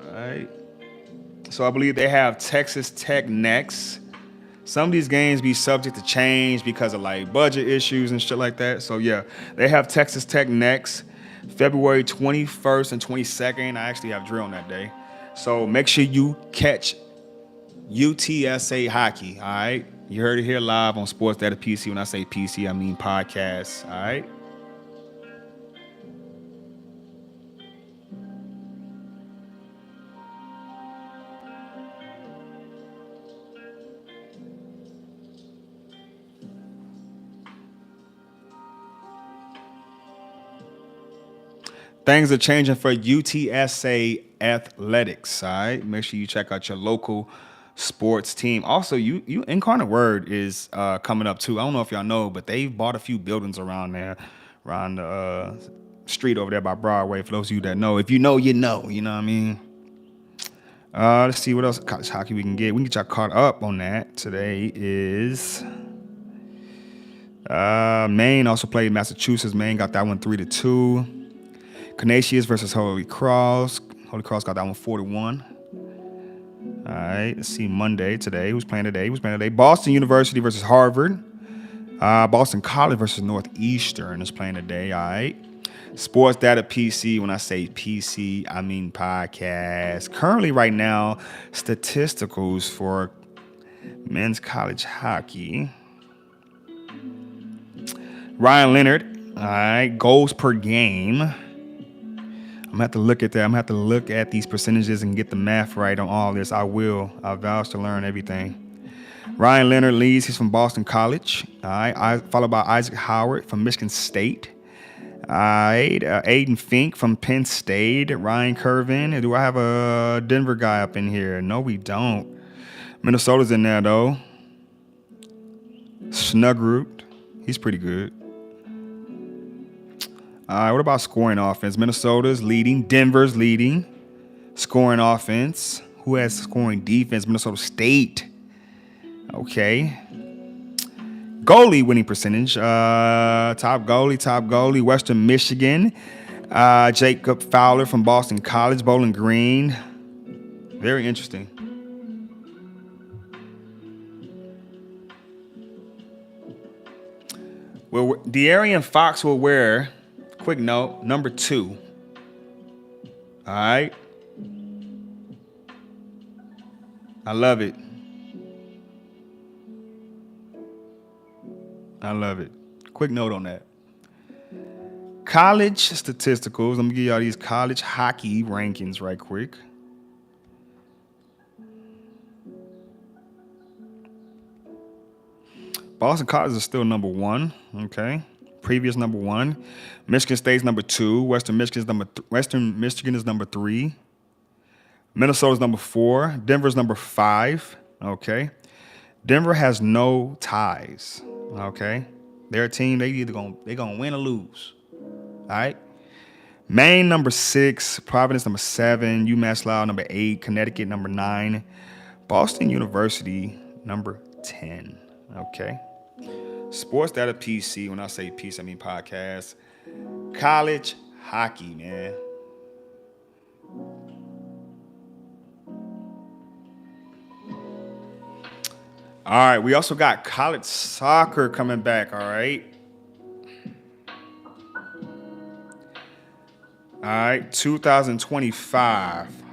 All right. So I believe they have Texas Tech next. Some of these games be subject to change because of like budget issues and shit like that. So yeah, they have Texas Tech next, February 21st and 22nd. I actually have drill on that day. So make sure you catch UTSA hockey, all right? You heard it here live on Sportsdatapc. When I say PC, I mean podcast, all right? Things are changing for UTSA athletics, all right? Make sure you check out your local sports team. Also, you Incarnate Word is coming up too. I don't know if y'all know, but they've bought a few buildings around there, around the street over there by Broadway. For those of you that know, if you know, you know. You know what I mean? Let's see what else college hockey we can get. We can get y'all caught up on that. Today is Maine also played Massachusetts. Maine got that one 3-2. Canisius versus Holy Cross. Holy Cross got that one 4-1. All right, let's see Monday today. Who's playing today? Boston University versus Harvard. Boston College versus Northeastern is playing today. All right. Sportsdatapc. When I say PC, I mean podcast. Currently, right now, statisticals for men's college hockey. Ryan Leonard. All right, goals per game. I'm gonna have to look at that. I'm gonna have to look at these percentages and get the math right on all this. I will. I vow to learn everything. Ryan Leonard leads. He's from Boston College. All right. Followed by Isaac Howard from Michigan State. All right. Aiden Fink from Penn State. Ryan Curvin. Do I have a Denver guy up in here? No, we don't. Minnesota's in there, though. Snuggroot. He's pretty good. All right, what about scoring offense? Minnesota's leading. Denver's leading. Scoring offense. Who has scoring defense? Minnesota State. Okay. Goalie winning percentage. Top goalie. Western Michigan. Jacob Fowler from Boston College. Bowling Green. Very interesting. Well, De'Aaron Fox will wear, quick note, number 2. All right. I love it. Quick note on that. College statisticals. Let me give y'all these college hockey rankings right quick. Boston College is still number 1. Okay. Previous number 1. Michigan State's number 2. Western Michigan is number 3. Minnesota's number 4. Denver's number 5. Okay. Denver has no ties. Okay. They're a team, they're gonna win or lose. All right. Maine number 6. Providence number 7. UMass Lowell number 8. Connecticut number 9. Boston University number 10. Okay. Sportsdatapc. When I say PC, I mean podcast. College hockey, man. All right, we also got college soccer coming back, all right? All right, 2025.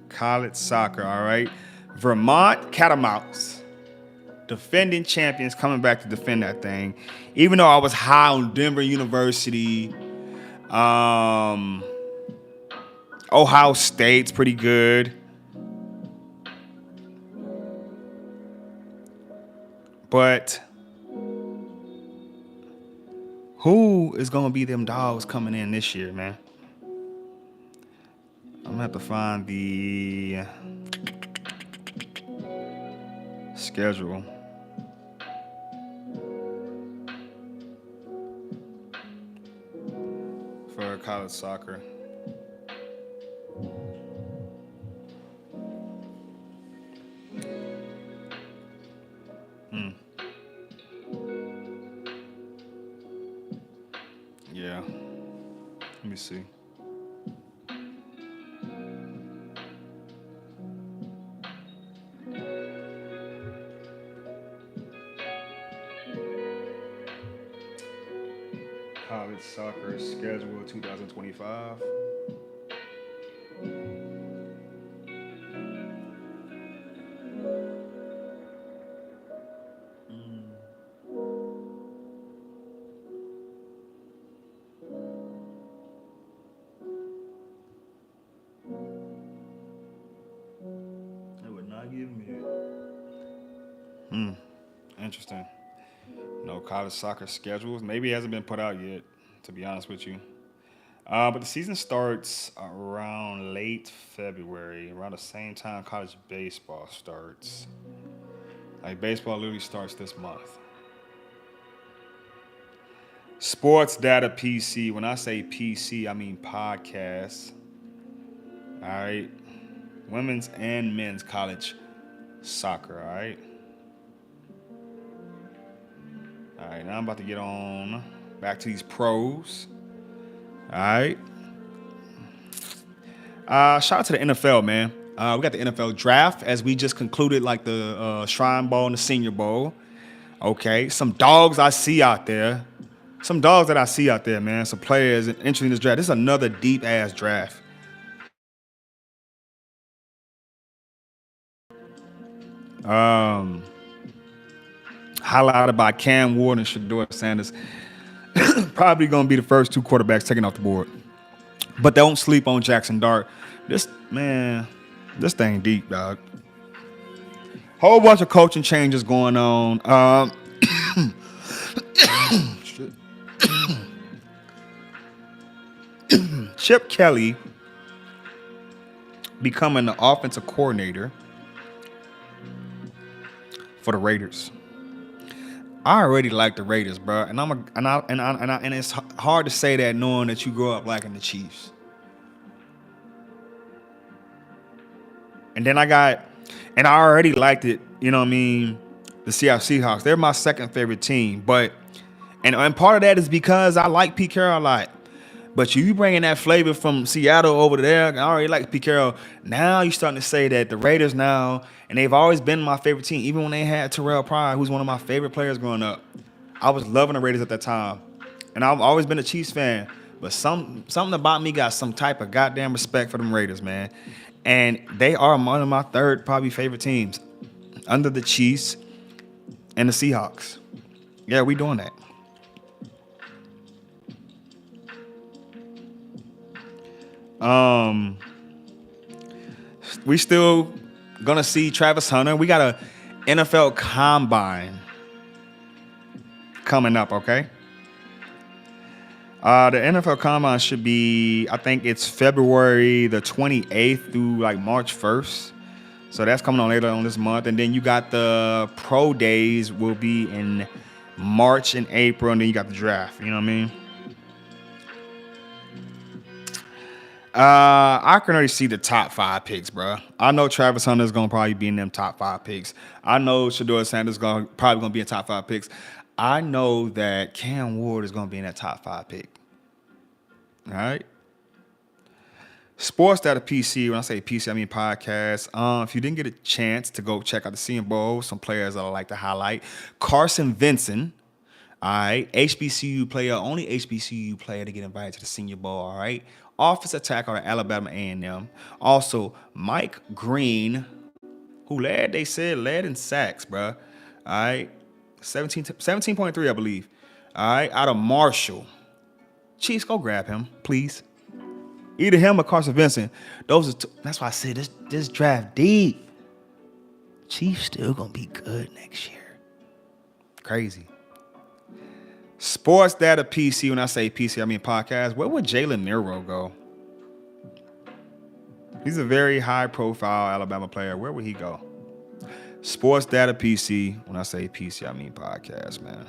College soccer, all right? Vermont Catamounts, defending champions, coming back to defend that thing. Even though I was high on Denver University, Ohio State's pretty good. But who is going to be them dogs coming in this year, man? I'm going to have to find the schedule. For college soccer. Yeah. Let me see. College soccer schedule 2025. Interesting. No college soccer schedules. Maybe it hasn't been put out yet, to be honest with you. But the season starts around late February, around the same time college baseball starts. Like baseball literally starts this month. Sportsdatapc. When I say PC, I mean podcast. All right. Women's and men's college soccer. All right. All right, now I'm about to get on back to these pros. All right. Shout out to the NFL, man. We got the NFL draft as we just concluded, like the Shrine Bowl and the Senior Bowl. Okay, some dogs I see out there. Some dogs that I see out there, man. Some players entering this draft. This is another deep-ass draft. Highlighted by Cam Ward and Shedeur Sanders. Probably going to be the first 2 quarterbacks taken off the board. But don't sleep on Jackson Dart. This thing deep, dog. Whole bunch of coaching changes going on. Chip Kelly becoming the offensive coordinator for the Raiders. I already like the Raiders, bro, and it's hard to say that knowing that you grew up liking the Chiefs. And then and I already liked it. You know what I mean? The Seattle Seahawks. They're my second favorite team, and part of that is because I like Pete Carroll a lot. But you bringing that flavor from Seattle over there, I already like Pete Carroll. Now you're starting to say that the Raiders now, and they've always been my favorite team, even when they had Terrell Pryor, who's one of my favorite players growing up. I was loving the Raiders at that time. And I've always been a Chiefs fan. But something about me got some type of goddamn respect for them Raiders, man. And they are one of my third probably favorite teams, under the Chiefs and the Seahawks. Yeah, we doing that. We still gonna see Travis Hunter. We got a NFL Combine coming up, okay? The NFL Combine should be, I think it's February the 28th through like March 1st. So that's coming on later on this month. And then you got the pro days will be in March and April. And then you got the draft. You know what I mean? I can already see the top 5 picks, bro. I know Travis Hunter is going to probably be in them top 5 picks. I know Shedeur Sanders probably going to be in top 5 picks. I know that Cam Ward is going to be in that top 5 pick. All right. Sportsdatapc, when I say PC, I mean podcast. If you didn't get a chance to go check out the Senior Bowl, some players that I like to highlight. Carson Vinson, all right. HBCU player, only HBCU player to get invited to the Senior Bowl, all right. Offensive tackle at Alabama A&M. Also, Mike Green, who led in sacks, bro. All right. 17.3, I believe. All right. Out of Marshall. Chiefs, go grab him, please. Either him or Carson Vinson. Those are that's why I said this draft deep. Chiefs still gonna be good next year. Crazy. Sportsdatapc. When I say PC, I mean podcast. Where would Jalen Nero go? He's a very high-profile Alabama player. Where would he go? Sportsdatapc. When I say PC, I mean podcast, man.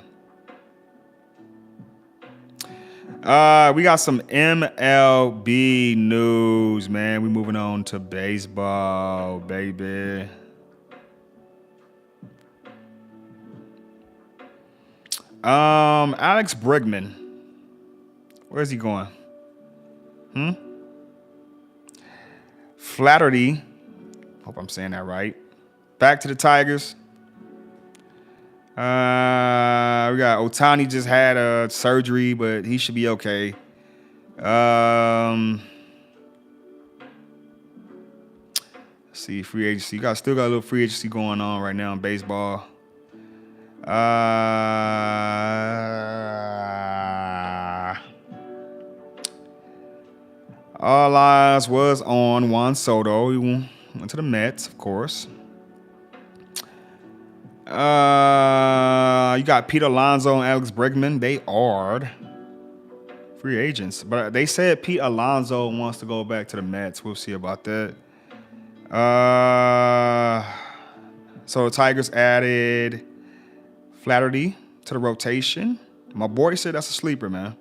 We got some MLB news, man. We moving on to baseball, baby. Alex Bregman. Where's he going? Flaherty. Hope I'm saying that right. Back to the Tigers. We got Ohtani just had a surgery, but he should be okay. Let's see, free agency. Still got a little free agency going on right now in baseball. All eyes was on Juan Soto. He went to the Mets, of course. You got Pete Alonso and Alex Bregman. They are free agents, but they said Pete Alonso wants to go back to the Mets. We'll see about that. So the Tigers added Flaherty to the rotation. My boy said that's a sleeper, man.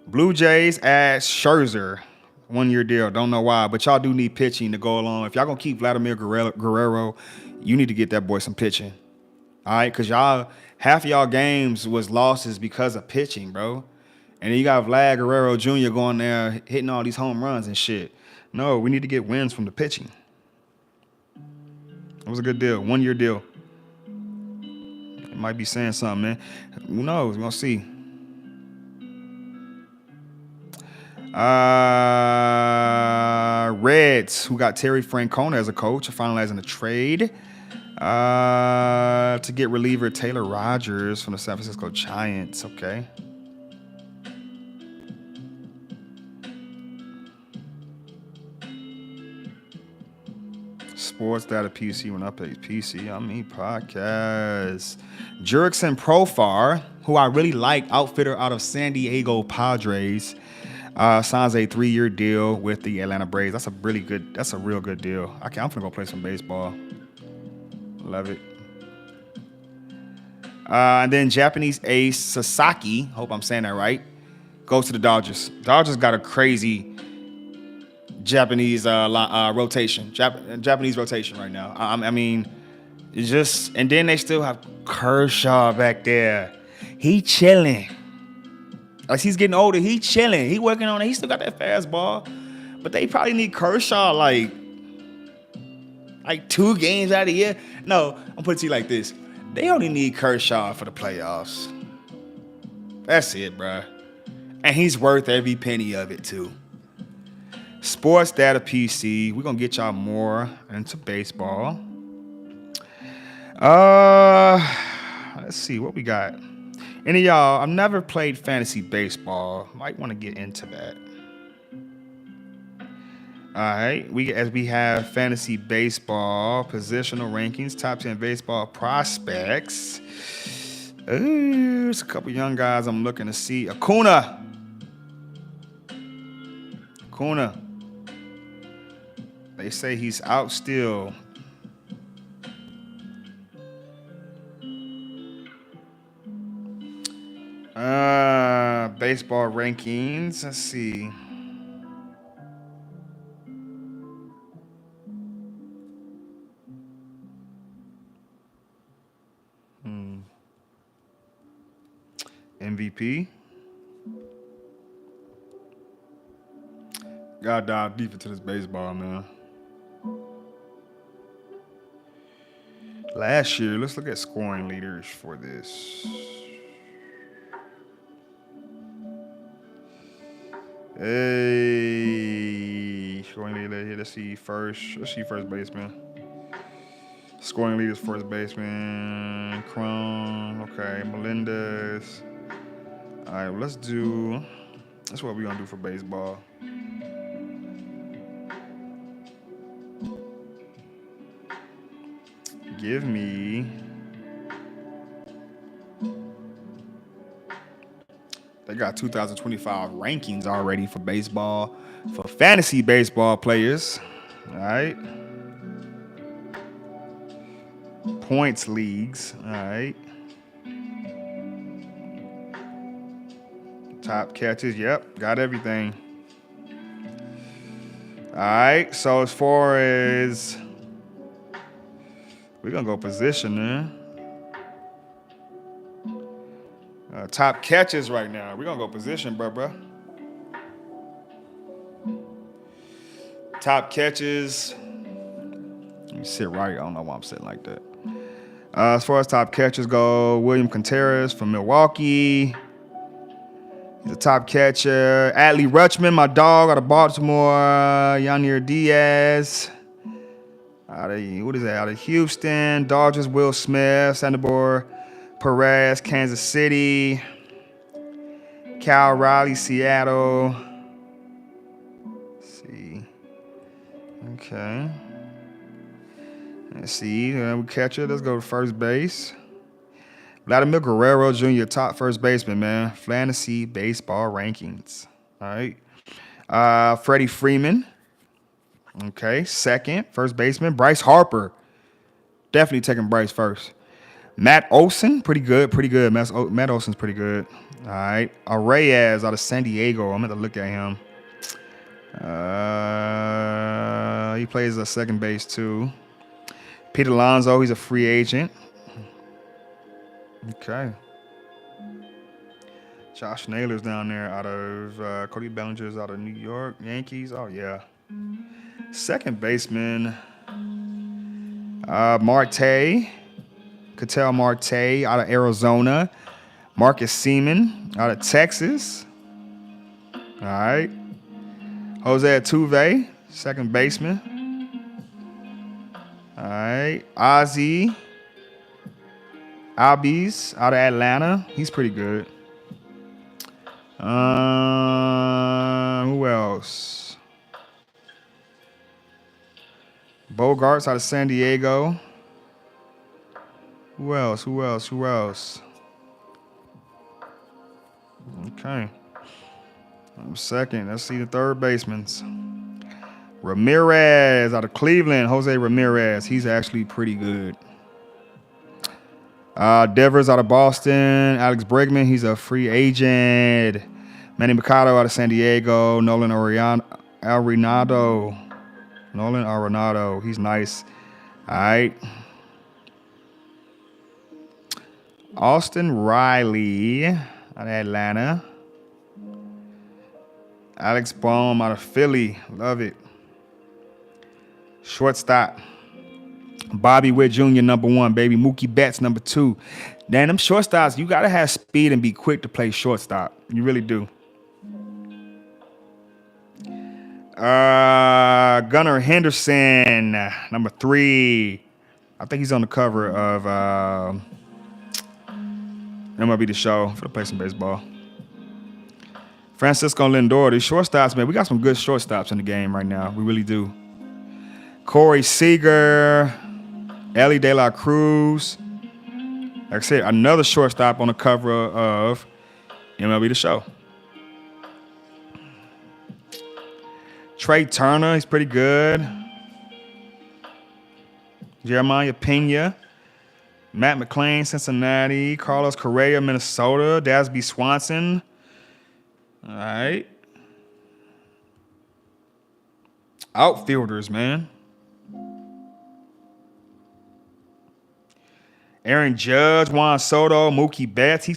Blue Jays add Scherzer, 1-year deal. Don't know why, but y'all do need pitching to go along. If y'all gonna keep Vladimir Guerrero, you need to get that boy some pitching. All right, because half of y'all games was losses because of pitching, bro. And then you got Vlad Guerrero Jr. going there hitting all these home runs and shit. No, we need to get wins from the pitching. It was a good deal, 1-year deal. It might be saying something, man. Who knows? We're gonna see. Reds, who got Terry Francona as a coach, are finalizing a trade to get reliever Taylor Rogers from the San Francisco Giants. Okay. Sportsdatapc when I play PC. I mean podcast. Jurickson Profar, who I really like, outfitter out of San Diego Padres. Signs a 3-year deal with the Atlanta Braves. That's a real good deal. I'm gonna go play some baseball. Love it. And then Japanese ace Sasaki, hope I'm saying that right, goes to the Dodgers. Dodgers got a crazy Japanese rotation, Japanese rotation right now. I mean, it's just, and then they still have Kershaw back there. He chilling. As he's getting older, he chilling. He working on it. He still got that fastball, but they probably need Kershaw like 2 games out of the year. No, I'm putting it to you like this: they only need Kershaw for the playoffs. That's it, bruh. And he's worth every penny of it too. Sportsdatapc. We're gonna get y'all more into baseball. Let's see what we got. Any of y'all, I've never played fantasy baseball. Might want to get into that. All right, we have fantasy baseball positional rankings, top 10 baseball prospects. There's a couple young guys I'm looking to see. Acuna. They say he's out still. Baseball rankings. Let's see. MVP. Gotta dive deep into this baseball, man. Last year, let's look at scoring leaders for this. Hey, scoring leader here. Let's see first baseman. Scoring leaders, first baseman. Crum. Okay, Melendez. All right, let's do. That's what we're gonna do for baseball. Give me. They got 2025 rankings already for baseball, for fantasy baseball players. All right. Points leagues. All right. Top catches. Yep. Got everything. All right. So as far as we're going to go position, man. Top catches right now. We're going to go position, bro. Top catches. Let me sit right. I don't know why I'm sitting like that. As far as top catchers go, William Contreras from Milwaukee. He's a top catcher. Adley Rutschman, my dog, out of Baltimore. Yanier Diaz. Out of Houston. Dodgers, Will Smith. Sandoval Perez, Kansas City. Cal Raleigh, Seattle. Let's see. Okay. Let's see. We catcher. Let's go to first base. Vladimir Guerrero Jr., top first baseman, man. Fantasy baseball rankings. All right. Freddie Freeman. Okay. Second, first baseman. Bryce Harper. Definitely taking Bryce first. Matt Olson, pretty good. Matt Olson's pretty good. All right. Reyes out of San Diego. I'm going to look at him. He plays a second base, too. Pete Alonso, he's a free agent. Okay. Josh Naylor's down there out of Cody Bellinger's out of New York Yankees. Oh, yeah. Second baseman, Marte. Ketel Marte out of Arizona. Marcus Seaman out of Texas. All right. Jose Altuve, second baseman. All right. Ozzy Albies out of Atlanta. He's pretty good. Who else? Bogarts out of San Diego. Who else? Okay. Second. Let's see the third basemans. Ramirez out of Cleveland. Jose Ramirez. He's actually pretty good. Devers out of Boston. Alex Bregman, he's a free agent. Manny Machado out of San Diego. Nolan Arenado. He's nice. All right. Austin Riley out of Atlanta. Alex Bohm out of Philly. Love it. Shortstop. Bobby Witt Jr. #1, baby. Mookie Betts #2. Damn, them shortstops, you got to have speed and be quick to play shortstop. You really do. Gunnar Henderson, #3. I think he's on the cover of MLB The Show for the play some baseball. Francisco Lindor, these shortstops, man. We got some good shortstops in the game right now. We really do. Corey Seager, Ellie De La Cruz. Like I said, another shortstop on the cover of MLB The Show. Trey Turner, he's pretty good. Jeremiah Pena. Matt McClain, Cincinnati. Carlos Correa, Minnesota. Dasby Swanson. All right. Outfielders, man. Aaron Judge, Juan Soto, Mookie Betts. He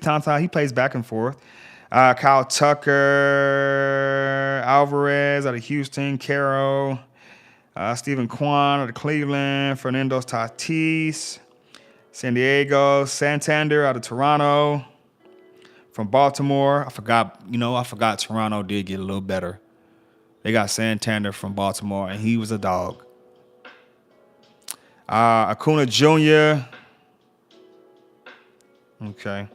plays back and forth. Kyle Tucker, Alvarez out of Houston, Caro, Stephen Kwan out of Cleveland, Fernando Tatis, San Diego, Santander out of Toronto, from Baltimore. I forgot Toronto did get a little better. They got Santander from Baltimore, and he was a dog. Acuna Jr. Okay.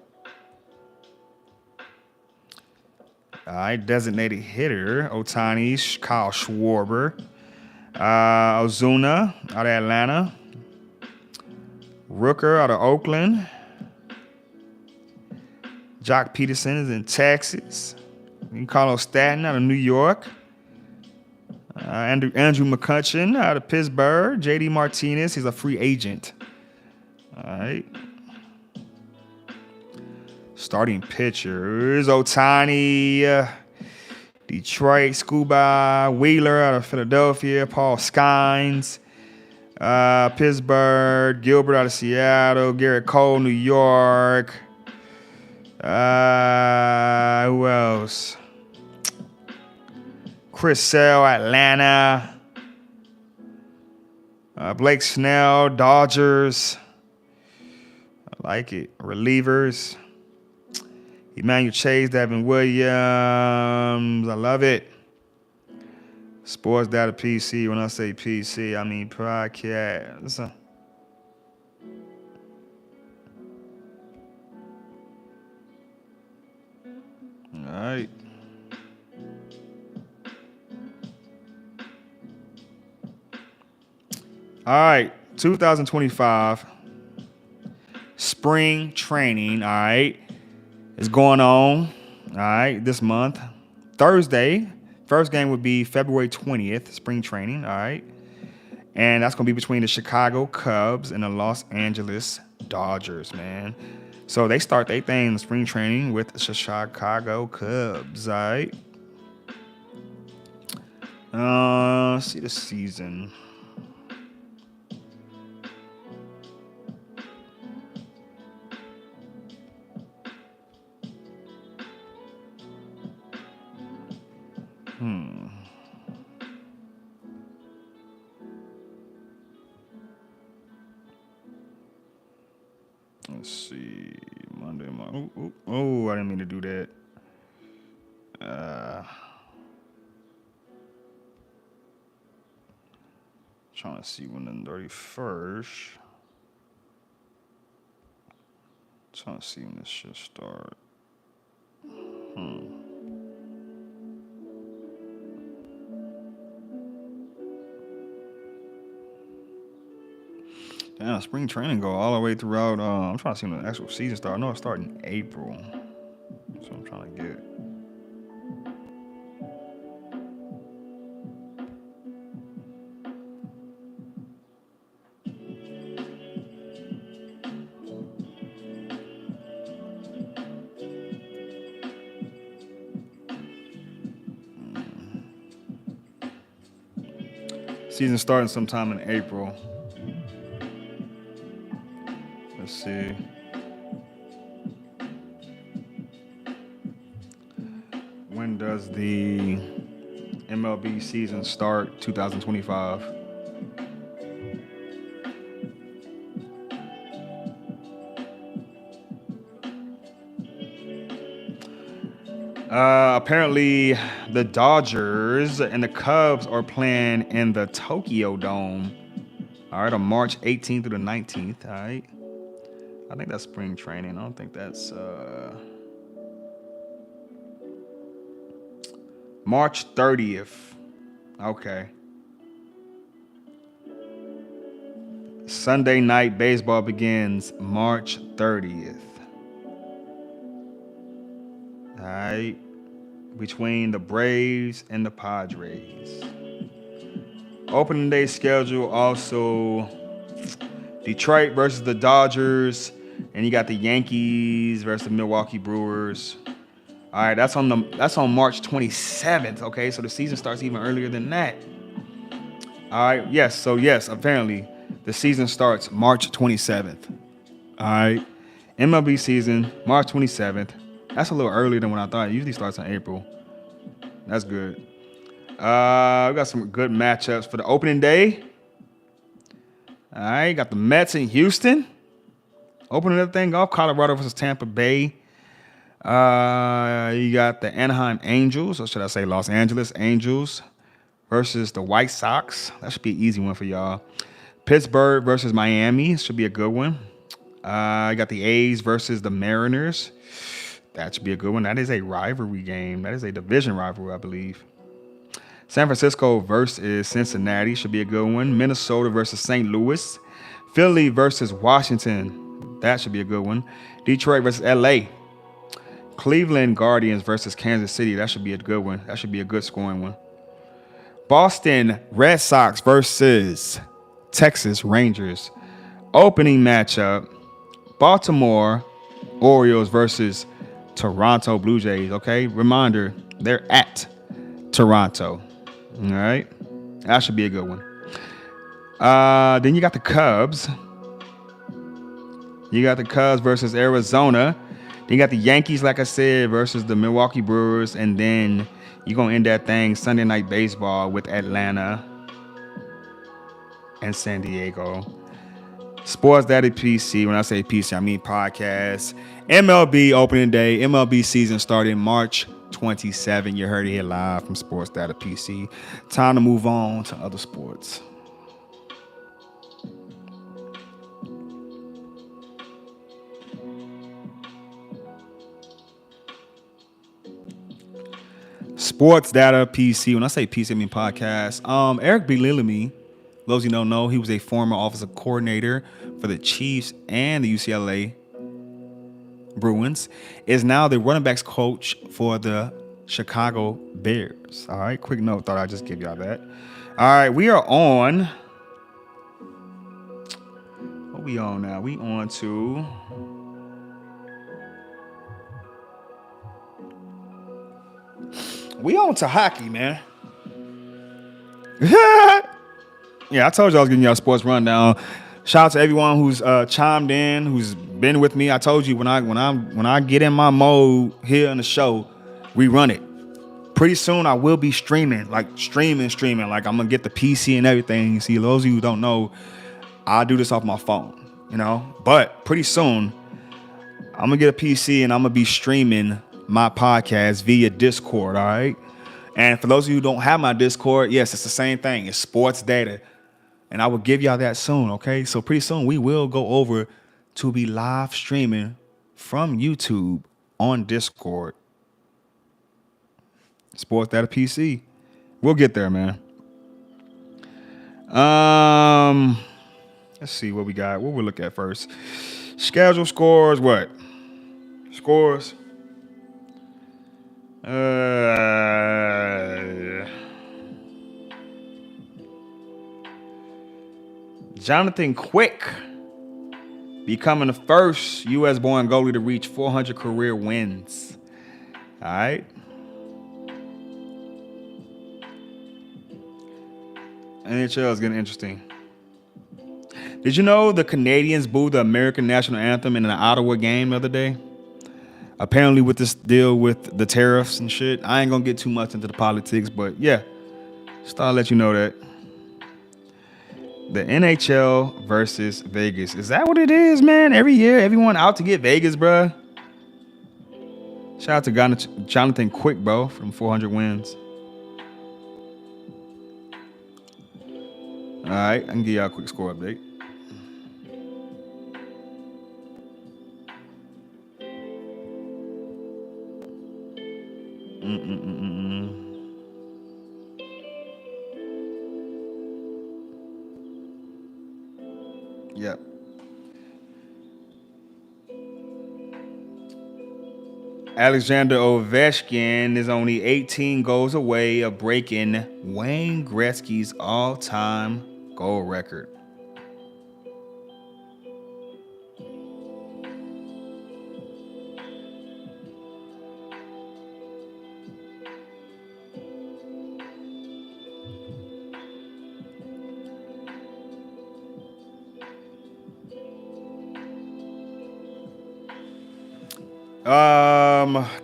All right, designated hitter, Ohtani, Kyle Schwarber. Ozuna out of Atlanta. Rooker out of Oakland. Jock Peterson is in Texas. Carlos Stanton out of New York. Andrew McCutchen out of Pittsburgh. JD Martinez, he's a free agent. All right. Starting pitchers, Ohtani, Detroit, Scuba, Wheeler out of Philadelphia, Paul Skynes, Pittsburgh, Gilbert out of Seattle, Garrett Cole, New York. Who else? Chris Sale, Atlanta. Blake Snell, Dodgers. I like it. Relievers. Emmanuel Chase, Devin Williams. I love it. Sportsdatapc. When I say PC, I mean podcast. All right. All right. 2025 spring training. All right. Is going on, all right, this month. Thursday, first game would be February 20th, spring training, all right? And that's going to be between the Chicago Cubs and the Los Angeles Dodgers, man. So they start their thing in spring training with the Chicago Cubs, all right? Let's see the season. Let's see. Monday. Oh, I didn't mean to do that. Trying to see when the 31st. Trying to see when this should start. Damn, spring training go all the way throughout. I'm trying to see when the actual season starts. I know it starts in April. So I'm trying to get. Season starting sometime in April. Let's see. When does the MLB season start? 2025. Apparently, the Dodgers and the Cubs are playing in the Tokyo Dome. All right, on March 18th through the 19th. All right. I think that's spring training. I don't think that's March 30th. Okay. Sunday night baseball begins March 30th. All right. Between the Braves and the Padres. Opening day schedule also Detroit versus the Dodgers, and you got the Yankees versus the Milwaukee Brewers. All right, that's on March 27th. Okay, so the season starts even earlier than that. All right, yes, apparently the season starts March 27th. All right, MLB season March 27th. That's a little earlier than what I thought. It usually starts in April. That's good. We got some good matchups for the opening day. All right, got the Mets in Houston. Opening that thing off, Colorado versus Tampa Bay. You got the Anaheim Angels, or should I say Los Angeles Angels versus the White Sox. That should be an easy one for y'all. Pittsburgh versus Miami should be a good one. You got the A's versus the Mariners. That should be a good one. That is a rivalry game. That is a division rivalry, I believe. San Francisco versus Cincinnati should be a good one. Minnesota versus St. Louis. Philly versus Washington. That should be a good one. Detroit versus LA. Cleveland Guardians versus Kansas City. That should be a good one. That should be a good scoring one. Boston Red Sox versus Texas Rangers. Opening matchup. Baltimore Orioles versus Toronto Blue Jays. Okay, reminder, they're at Toronto. All right, that should be a good one. Then you got the Cubs. You got the Cubs versus Arizona. Then you got the Yankees, like I said, versus the Milwaukee Brewers. And then you're going to end that thing Sunday Night Baseball with Atlanta and San Diego. Sportsdatapc. PC. When I say PC, I mean podcast. MLB opening day. MLB season starting March 27. You heard it here live from Sportsdatapc. PC. Time to move on to other sports. Sportsdatapc. PC. When I say PC, I mean podcast. Eric Bieniemy, those you don't know, he was a former offensive coordinator for the Chiefs and the UCLA Bruins, is now the running backs coach for the Chicago Bears. All right, quick note, thought I'd just give y'all that. All right, we are on. What we on now? We on to. We on to hockey, man. Yeah, I told you I was getting y'all sports rundown. Shout out to everyone who's chimed in, who's been with me. I told you when I get in my mode here on the show, we run it. Pretty soon I will be streaming. Like I'm gonna get the PC and everything. See, those of you who don't know, I do this off my phone, you know. But pretty soon I'm gonna get a PC and I'm gonna be streaming my podcast via Discord. All right. And for those of you who don't have my Discord, yes, it's the same thing. It's Sports Data. And I will give y'all that soon, okay? So pretty soon we will go over to be live streaming from YouTube on Discord. Sportsdatapc. PC. We'll get there, man. Let's see what we got. What we'll look at first. Schedule scores, what? Scores. Jonathan Quick becoming the first U.S.-born goalie to reach 400 career wins. All right. NHL is getting interesting. Did you know the Canadians booed the American national anthem in an Ottawa game the other day? Apparently, with this deal with the tariffs and shit, I ain't gonna get too much into the politics, but yeah, just thought I'd let you know that. The NHL versus Vegas. Is that what it is, man? Every year, everyone out to get Vegas, bruh. Shout out to Jonathan Quick, bro, from 400 wins. All right, I can give y'all a quick score update. Yep. Alexander Ovechkin is only 18 goals away of breaking Wayne Gretzky's all-time goal record.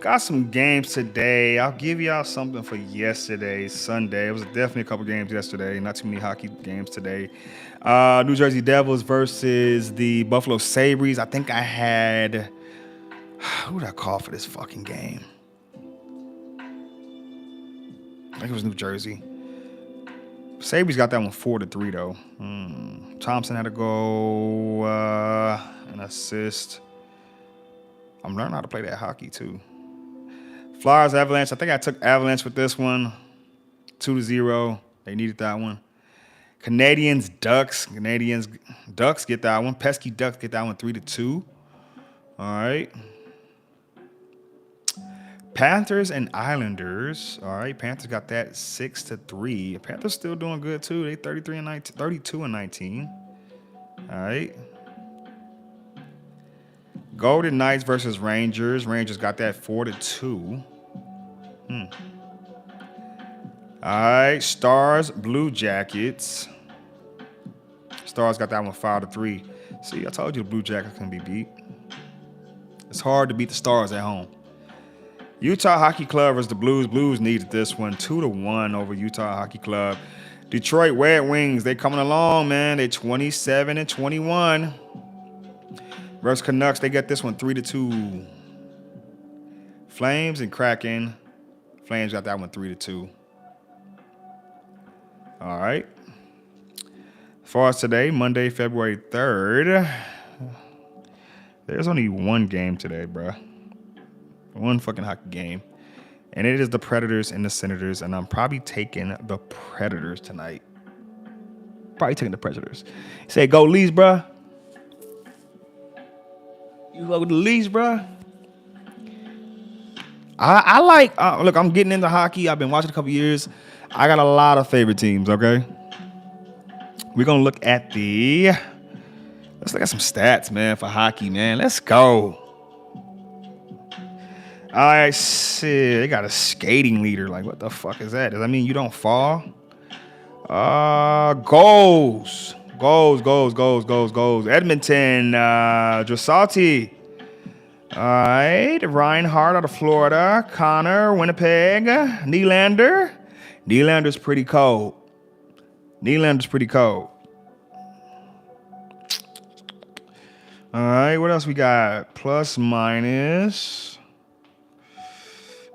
Got some games today. I'll give y'all something for yesterday, Sunday. It was definitely a couple games yesterday. Not too many hockey games today. New Jersey Devils versus the Buffalo Sabres. I think I had... Who did I call for this fucking game? I think it was New Jersey. Sabres got that one 4-3 though. Thompson had to go an assist. I'm learning how to play that hockey too. Flyers Avalanche. I think I took Avalanche with this one. 2-0. They needed that one. Canadians Ducks. Ducks get that one. Pesky Ducks get that one 3-2. All right. Panthers and Islanders. All right. Panthers got that 6-3. Panthers still doing good too. They 32-19. All right. Golden Knights versus Rangers. Rangers got that 4-2. All right. Stars, Blue Jackets. Stars got that one 5-3. See, I told you the Blue Jackets can be beat. It's hard to beat the Stars at home. Utah Hockey Club versus the Blues. Blues needed this one 2-1 over Utah Hockey Club. Detroit Red Wings. They coming along, man. They 27-21. Versus Canucks, they get this one 3-2. Flames and Kraken. Flames got that one 3-2. All right. As far as today, Monday, February 3rd, there's only one game today, bruh. One fucking hockey game. And it is the Predators and the Senators, and I'm probably taking the Predators tonight. Probably taking the Predators. Say, go Leafs, bruh. You go with the Leafs, bro. I like. Look, I'm getting into hockey. I've been watching a couple years. I got a lot of favorite teams. Okay, we're gonna look at let's look at some stats, man, for hockey, man. Let's go. All right, shit. They got a skating leader. Like, what the fuck is that? Does that mean you don't fall? Goals. Edmonton, Drassalty. All right, Reinhardt out of Florida. Connor, Winnipeg. Nylander. Nylander's pretty cold. All right, what else we got? Plus, minus.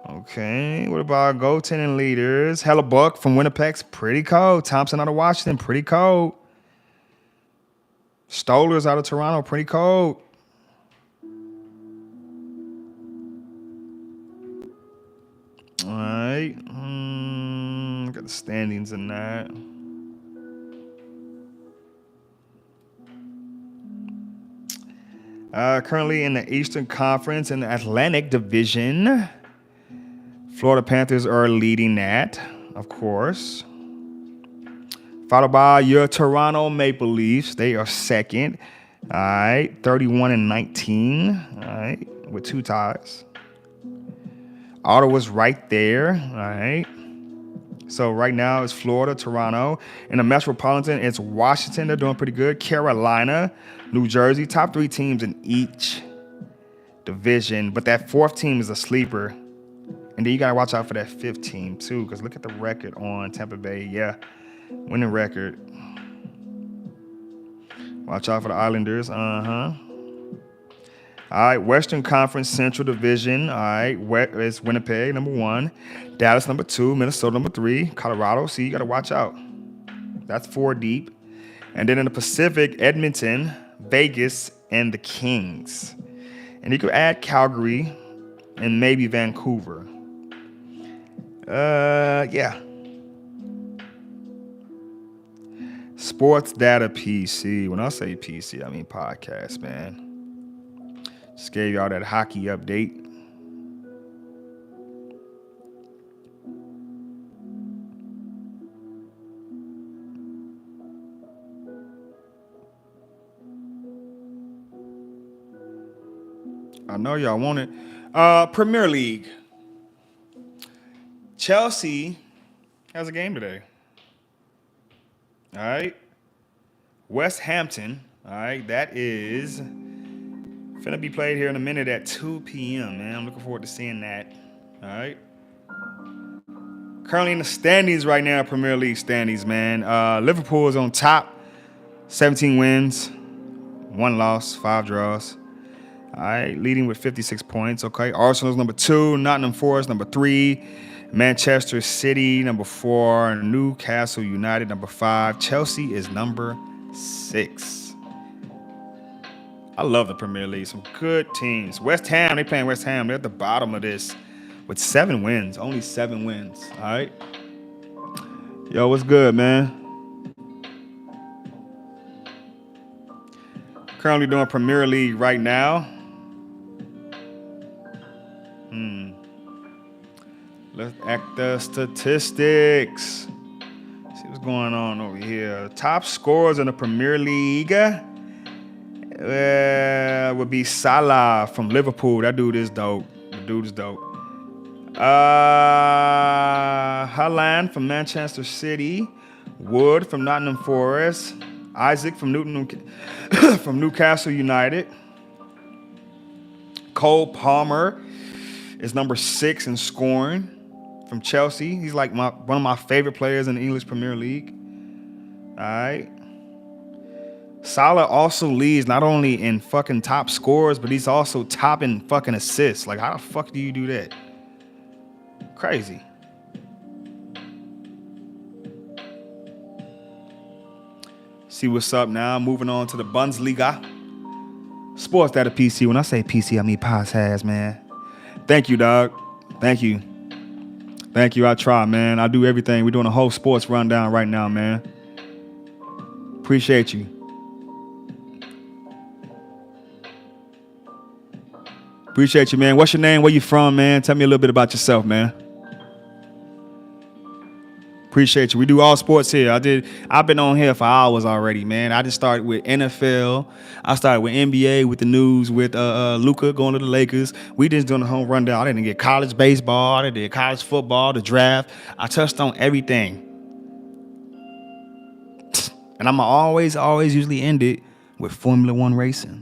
Okay, what about goaltending leaders? Hellebuck from Winnipeg's pretty cold. Thompson out of Washington, pretty cold. Stolers out of Toronto, pretty cold. All right. Got the standings in that. Currently in the Eastern Conference in the Atlantic Division, Florida Panthers are leading that, of course. Followed by your Toronto Maple Leafs. They are second. All right. 31-19. All right. With 2 ties. Ottawa's right there. All right. So right now it's Florida, Toronto. In the Metropolitan, it's Washington. They're doing pretty good. Carolina, New Jersey. Top 3 teams in each division. But that 4th team is a sleeper. And then you got to watch out for that 5th team, too. Because look at the record on Tampa Bay. Yeah, winning record. Watch out for the Islanders. All right, Western Conference Central Division. All right, it's Winnipeg, number 1. Dallas, number 2. Minnesota, number 3. Colorado. See, you got to watch out. That's 4 deep. And then in the Pacific, Edmonton, Vegas, and the Kings. And you could add Calgary and maybe Vancouver. Yeah. Sportsdatapc. When I say PC, I mean podcast, man. Just gave y'all that hockey update. I know y'all want it. Premier League. Chelsea has a game today. All right. West Hampton. All right. That is finna be played here in a minute at 2 p.m., man. I'm looking forward to seeing that. All right. Currently in the standings right now, Premier League standings, man. Liverpool is on top. 17 wins, 1 loss, 5 draws. All right. Leading with 56 points. Okay. Arsenal's number 2. Nottingham Forest, number 3. Manchester City, number 4. Newcastle United, number 5. Chelsea is number 6. I love the Premier League. Some good teams. West Ham, they playing West Ham. They're at the bottom of this with 7 wins. Only 7 wins. All right. Yo, what's good, man? Currently doing Premier League right now. Let's act the statistics. See what's going on over here. Top scorers in the Premier League would be Salah from Liverpool. That dude is dope. Haaland from Manchester City. Wood from Nottingham Forest. Isaac from Newcastle United. Cole Palmer is number 6 in scoring from Chelsea. He's like one of my favorite players in the English Premier League. All right. Salah also leads not only in fucking top scores, but he's also top in fucking assists. Like, how the fuck do you do that? Crazy. See what's up now. Moving on to the Bundesliga. Sportsdatapc. When I say PC, I mean podcast, man. Thank you, dog. Thank you. I try, man. I do everything. We're doing a whole sports rundown right now, man. Appreciate you. Appreciate you, man. What's your name? Where you from, man? Tell me a little bit about yourself, man. Appreciate you. We do all sports here. I've been on here for hours already, man. I just started with NFL. I started with NBA, with the news, with Luka going to the Lakers. We just doing the home rundown. I didn't get college baseball. I did college football, the draft. I touched on everything. And I'm always usually end it with Formula One racing.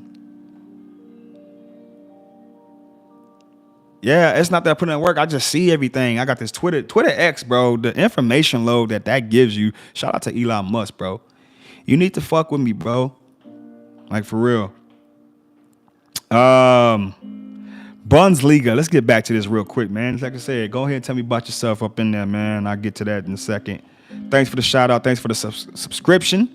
Yeah, it's not that I put in work. I just see everything. I got this Twitter X, bro. The information load that gives you. Shout out to Elon Musk, bro. You need to fuck with me, bro. Like, for real. Bundesliga. Let's get back to this real quick, man. Like I said, go ahead and tell me about yourself up in there, man. I'll get to that in a second. Thanks for the shout out. Thanks for the subscription.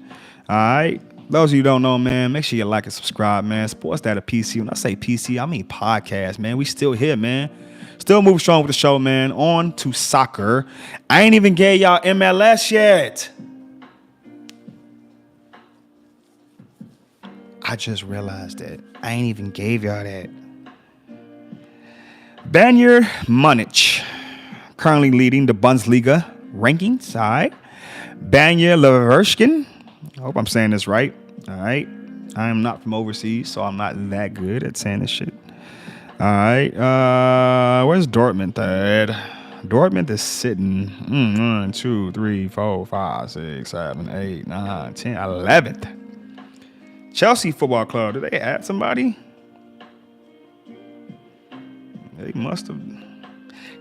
All right. Those of you who don't know, man, make sure you like and subscribe, man. Sportsdatapc. When I say PC, I mean podcast, man. We still here, man. Still moving strong with the show, man. On to soccer. I ain't even gave y'all MLS yet. I just realized that. I ain't even gave y'all that. Bayern Munich, currently leading the Bundesliga rankings. All right. Bayer Leverkusen. I hope I'm saying this right. All right. I am not from overseas, so I'm not that good at saying this shit. All right. Where's Dortmund at? Dortmund is sitting 1, 2, 3, 4, 5, 6, 7, 8, 9, 10, 11th. Chelsea Football Club. Did they add somebody? They must have.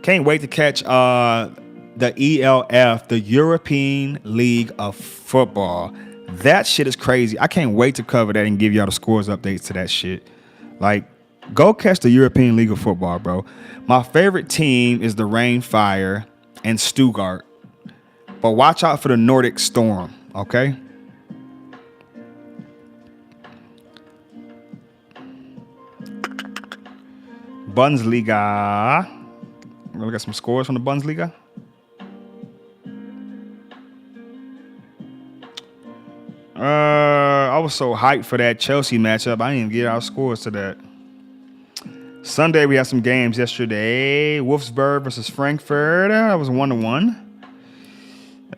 Can't wait to catch the ELF, the European League of Football. That shit is crazy. I can't wait to cover that and give y'all the scores updates to that shit. Like, go catch the European League of Football, bro. My favorite team is the Rhein Fire and Stuttgart. But watch out for the Nordic Storm, okay? Bundesliga. We're gonna get some scores from the Bundesliga. I was so hyped for that Chelsea matchup. I didn't even get our scores to that. Sunday, we had some games yesterday. Wolfsburg versus Frankfurt. That was 1-1.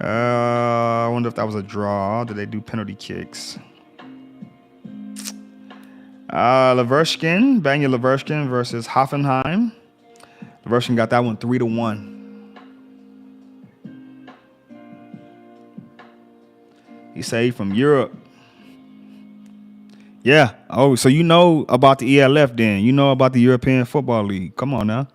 I wonder if that was a draw. Did they do penalty kicks? Leverkusen, Bayer Leverkusen versus Hoffenheim. Leverkusen got that one 3-1. He said he from Europe. Yeah. Oh, so you know about the ELF then. You know about the European Football League. Come on now.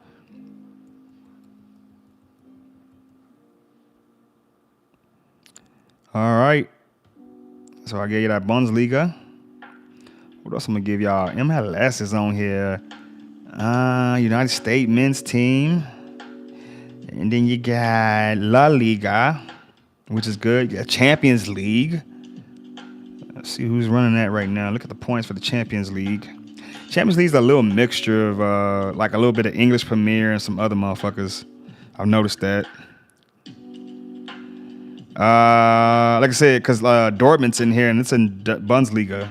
All right. So I gave you that Bundesliga. What else I'm going to give y'all? MLS is on here. United States men's team. And then you got La Liga, which is good. Yeah, Champions League. Let's see who's running that right now. Look at the points for the Champions League. Champions League is a little mixture of like a little bit of English Premier and some other motherfuckers. I've noticed that. Like I said, because Dortmund's in here and it's in Bundesliga.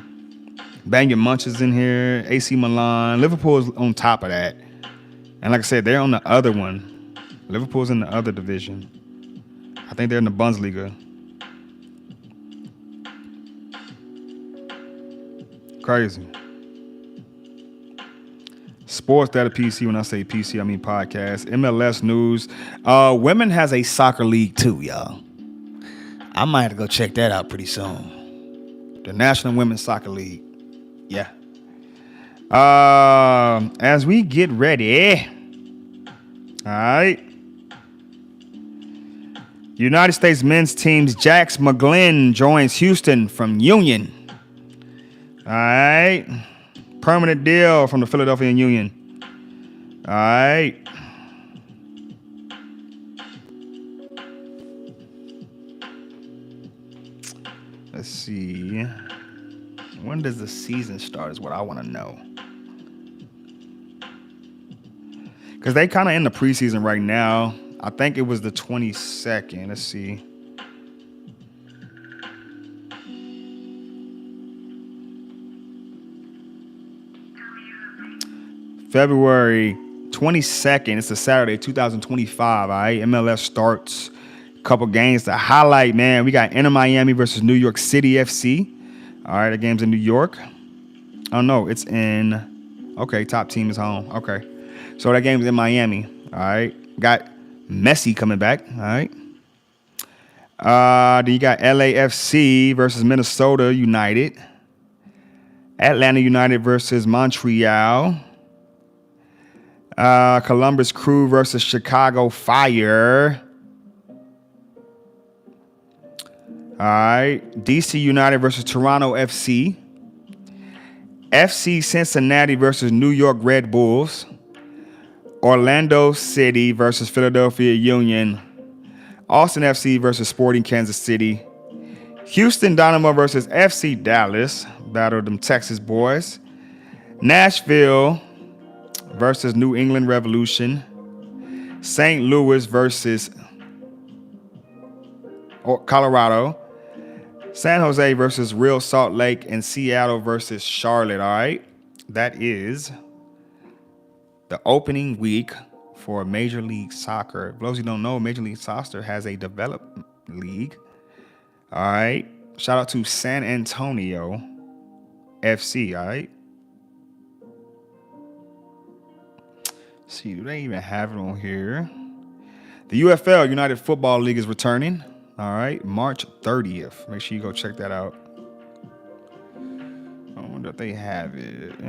Bayern Munich is in here. AC Milan. Liverpool is on top of that. And like I said, they're on the other one. Liverpool's in the other division. I think they're in the Bundesliga. Crazy. Sportsdatapc. When I say PC, I mean podcast. MLS news. Women has a soccer league too, y'all. I might have to go check that out pretty soon. The National Women's Soccer League. Yeah. As we get ready. All right. United States men's team's Jax McGlynn joins Houston from Union. All right. Permanent deal from the Philadelphia Union. All right. Let's see. When does the season start is what I want to know. Because they kind of in the preseason right now. I think it was the 22nd. Let's see. February 22nd. It's a Saturday, 2025. All right. MLS starts. Couple games to highlight, man. We got Inter Miami versus New York City FC. All right, the game's in New York. Oh, no, it's in... Okay, top team is home. Okay. So that game's in Miami. All right. Got Messi coming back. All right. Then you got LAFC versus Minnesota United. Atlanta United versus Montreal. Columbus Crew versus Chicago Fire. All right. DC United versus Toronto FC. FC Cincinnati versus New York Red Bulls. Orlando City versus Philadelphia Union. Austin FC versus Sporting Kansas City. Houston Dynamo versus FC Dallas. Battle them Texas boys. Nashville versus New England Revolution. St. Louis versus Colorado. San Jose versus Real Salt Lake, and Seattle versus Charlotte. All right. That is the opening week for Major League Soccer. For those who don't know, Major League Soccer has a development league. All right. Shout out to San Antonio FC. All right. See, do they even have it on here? The UFL, United Football League, is returning. All right, March 30th. Make sure you go check that out. I wonder if they have it.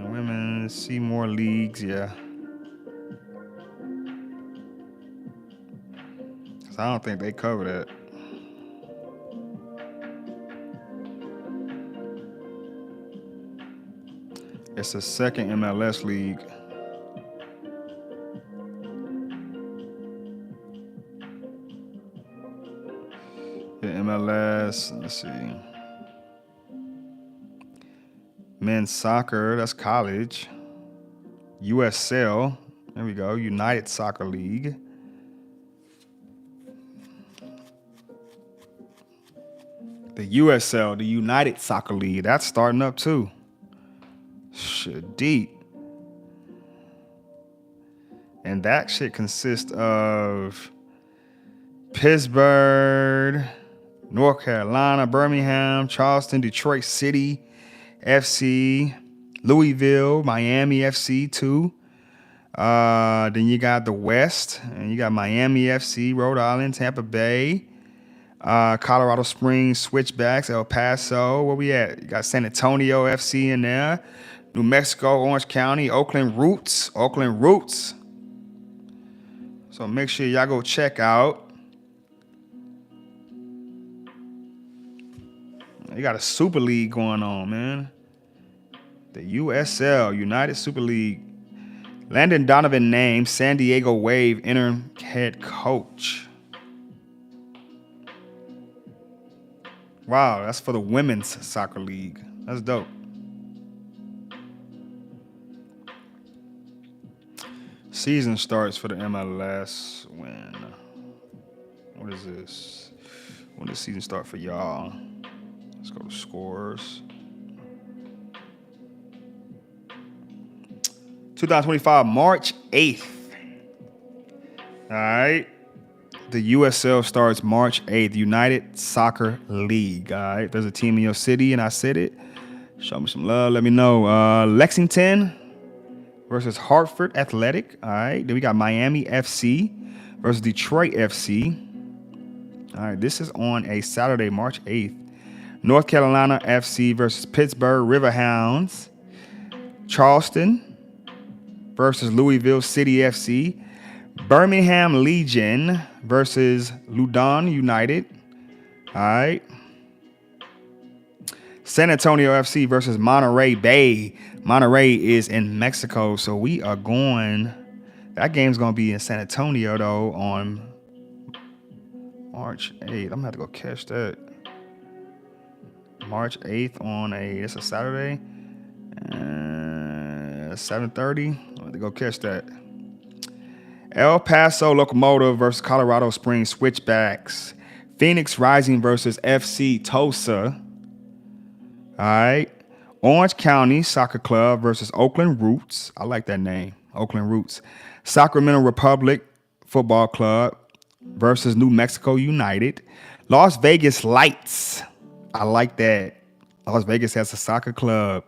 Women, see more leagues, yeah. Cause I don't think they cover that. It's a second MLS league. The MLS, let's see. Men's soccer, that's college. USL, there we go. United Soccer League. The USL, the United Soccer League, that's starting up too. Shit, deep. And that shit consists of Pittsburgh, North Carolina, Birmingham, Charleston, Detroit City, FC, Louisville, Miami FC too. Then you got the West, and you got Miami FC, Rhode Island, Tampa Bay, Colorado Springs, Switchbacks, El Paso. Where we at? You got San Antonio FC in there, New Mexico, Orange County, Oakland Roots. So make sure y'all go check out. You got a Super League going on, man. The USL, United Super League. Landon Donovan named San Diego Wave interim head coach. Wow, that's for the Women's Soccer League. That's dope. Season starts for the MLS when? What is this? When does season start for y'all? Let's go to scores. 2025, March 8th. All right. The USL starts March 8th. United Soccer League. All right. There's a team in your city, and I said it. Show me some love. Let me know. Lexington versus Hartford Athletic. All right. Then we got Miami FC versus Detroit FC. All right. This is on a Saturday, March 8th. North Carolina FC versus Pittsburgh Riverhounds. Charleston versus Louisville City FC. Birmingham Legion versus Loudoun United. All right. San Antonio FC versus Monterey Bay. Monterey is in Mexico, so we are going. That game's going to be in San Antonio, though, on March 8th. I'm going to have to go catch that. March 8th on it's a Saturday. 7:30. I'm going to go catch that. El Paso Locomotive versus Colorado Springs Switchbacks. Phoenix Rising versus FC Tulsa. All right. Orange County Soccer Club versus Oakland Roots. I like that name. Oakland Roots. Sacramento Republic Football Club versus New Mexico United. Las Vegas Lights. I like that. Las Vegas has a soccer club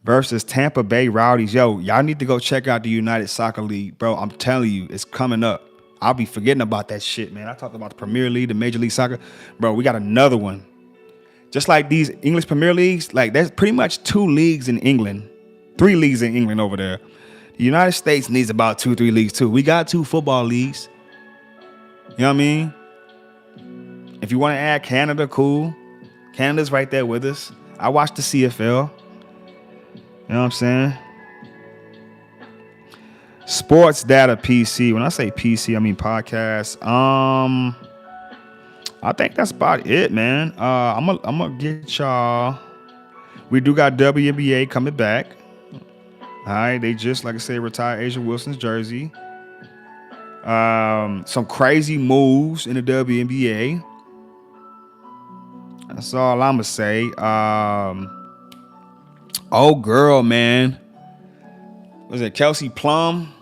versus Tampa Bay Rowdies. Yo, y'all need to go check out the United Soccer League, bro. I'm telling you, it's coming up. I'll be forgetting about that shit, man. I talked about the Premier League, the Major League Soccer. Bro, we got another one. Just like these English Premier Leagues, like there's pretty much 2 leagues in England. 3 leagues in England over there. The United States needs about 2-3 leagues too. We got 2 football leagues. You know what I mean? If you want to add Canada, cool. Canada's right there with us. I watch the CFL. You know what I'm saying? Sportsdatapc. When I say PC, I mean podcast. I think that's about it, man. I'm gonna get y'all. We do got WNBA coming back. All right, they just, like I said, retired Asia Wilson's jersey. Some crazy moves in the WNBA. That's all I'm gonna say. Oh girl, man. Was it Kelsey Plum?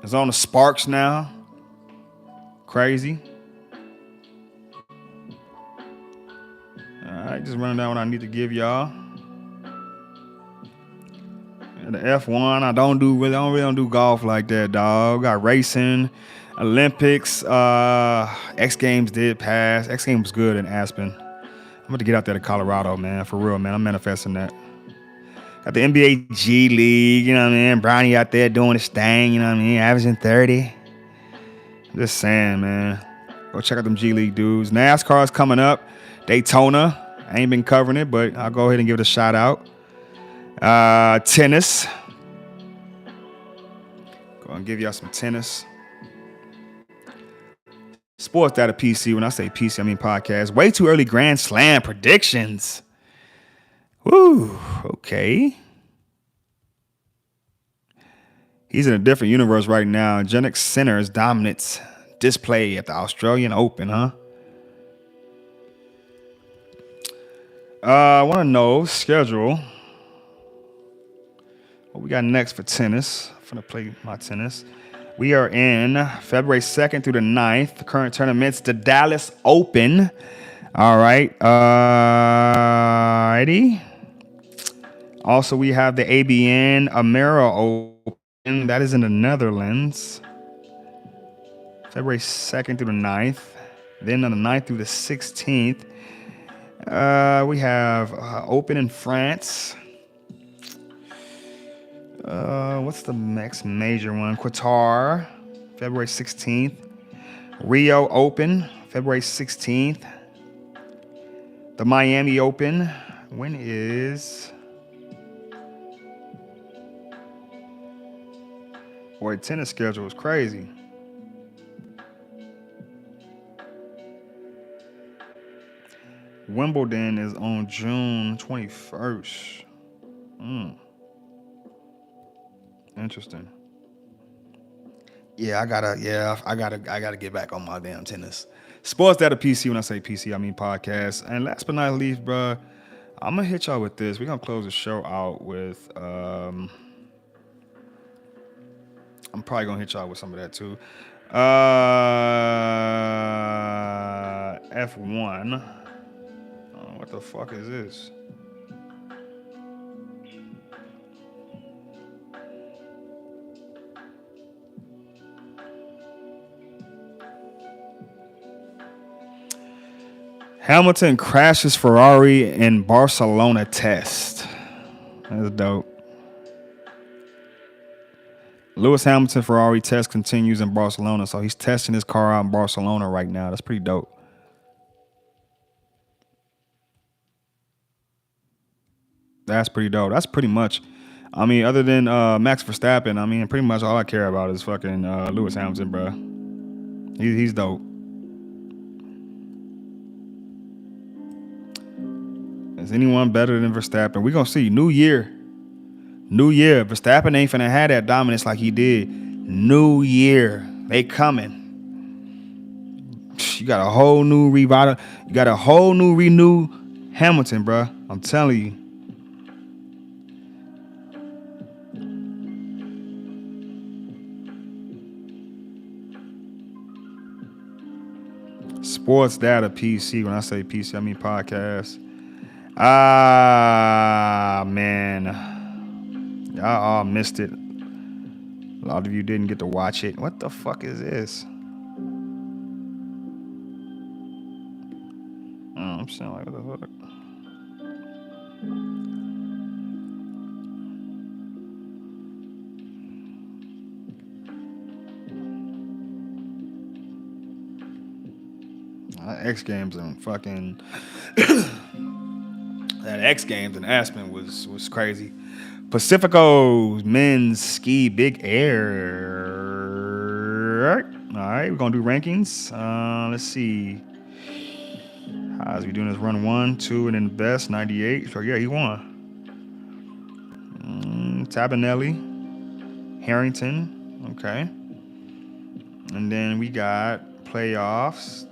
Is on the Sparks now. Crazy. All right, just running down what I need to give y'all. The F1. I don't really do golf like that, dog. Got racing, Olympics, X Games did pass. X Games was good in Aspen. I'm about to get out there to Colorado, man. For real, man. I'm manifesting that. Got the NBA G League, you know what I mean? Brownie out there doing his thing, you know what I mean? Averaging 30. Just saying, man. Go check out them G League dudes. NASCAR's coming up. Daytona. I ain't been covering it, but I'll go ahead and give it a shout out. Tennis. Go and give y'all some tennis. Sportsdatapc. When I say PC, I mean podcast. Way too early Grand Slam predictions. Woo. Okay. He's in a different universe right now. Jannik Sinner's dominance display at the Australian Open, huh? I want to know schedule. What we got next for tennis? I'm going to play my tennis. We are in February 2nd through the 9th. The current tournament's the Dallas Open. All right. Righty. Also, we have the ABN Amira Open. That is in the Netherlands. February 2nd through the 9th. Then on the 9th through the 16th. We have Open in France. What's the next major one? Qatar, February 16th. Rio Open, February 16th. The Miami Open. When is... Boy, tennis schedule is crazy. Wimbledon is on June 21st. Interesting. I gotta get back on my damn tennis. Sportsdatapc. When I say PC, I mean podcast. And last but not least, bro, I'm gonna hit y'all with this. We're gonna close the show out with. I'm probably gonna hit y'all with some of that too. F1. What the fuck is this? Hamilton crashes Ferrari in Barcelona test. That's dope. Lewis Hamilton Ferrari test continues in Barcelona. So he's testing his car out in Barcelona right now. That's pretty dope. That's pretty dope. That's pretty much, I mean, other than Max Verstappen, I mean, pretty much all I care about is fucking Lewis Hamilton, bro. He's dope. Is anyone better than Verstappen? We're going to see. New year. Verstappen ain't finna have that dominance like he did. New year. They coming. You got a whole new revival. You got a whole new renewed Hamilton, bro. I'm telling you. Sportsdatapc. When I say PC, I mean podcast. Man. Y'all all missed it. A lot of you didn't get to watch it. What the fuck is this? I'm saying like, what the fuck? X Games and fucking that X Games in Aspen was crazy. Pacifico's men's ski big air. All right, we're gonna do rankings. Let's see. How's we doing this? Run 1, 2, and then the best 98. So yeah, he won. Tabanelli, Harrington. Okay, and then we got playoffs.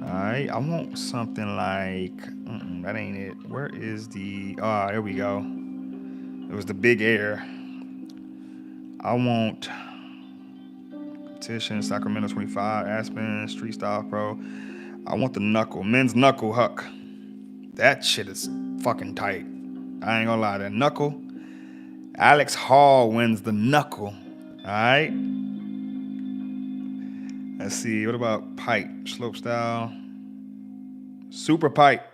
All right, I want something like, that ain't it. Where is the, there we go. It was the big air. I want competition, Sacramento 25, Aspen, Street Style Pro. I want the knuckle, men's knuckle huck. That shit is fucking tight. I ain't gonna lie, that knuckle, Alex Hall wins the knuckle. All right. Let's see. What about pipe? Slope style. Super pipe.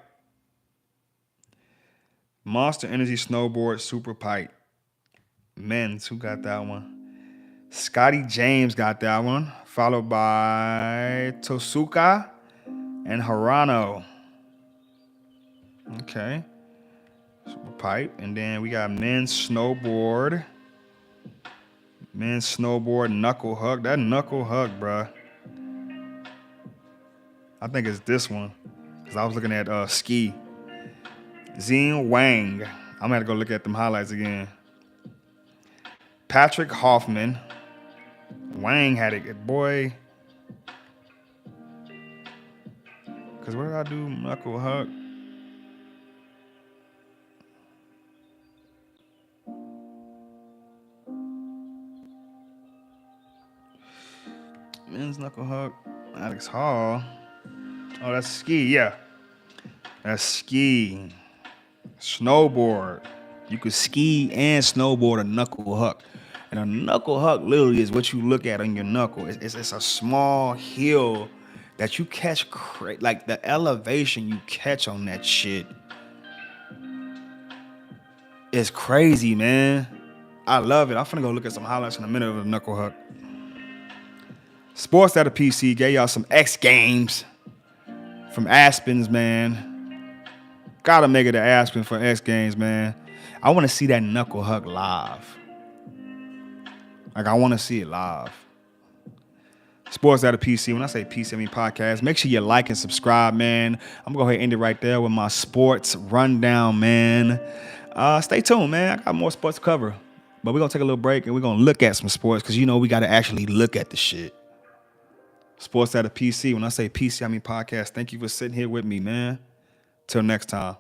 Monster Energy Snowboard Super pipe. Men's. Who got that one? Scotty James got that one. Followed by Tosuka and Harano. Okay. Super pipe. And then we got men's snowboard. Men's snowboard knuckle hug. That knuckle hug, bruh. I think it's this one. Because I was looking at ski. Zine Wang. I'm going to have to go look at them highlights again. Patrick Hoffman. Wang had it. Boy. Because what did I do? Knuckle hug. Men's knuckle hug. Alex Hall. Oh, that's ski. Yeah. That's ski. Snowboard. You could ski and snowboard a knuckle huck. And a knuckle huck literally is what you look at on your knuckle. It's a small hill that you catch, like the elevation you catch on that shit is crazy, man. I love it. I'm finna go look at some highlights in a minute of the knuckle huck. Sportsdatapc gave y'all some X Games from Aspens, man. Gotta make it to Aspen for X Games, man. I want to see that knuckle hug live. Like, I want to see it live. Sportsdatapc. When I say PC, I mean podcast. Make sure you like and subscribe, man. I'm going to go ahead and end it right there with my sports rundown, man. Stay tuned, man. I got more sports to cover. But we're going to take a little break and we're going to look at some sports because, you know, we got to actually look at the shit. Sportsdatapc. When I say PC, I mean podcast. Thank you for sitting here with me, man. Till next time.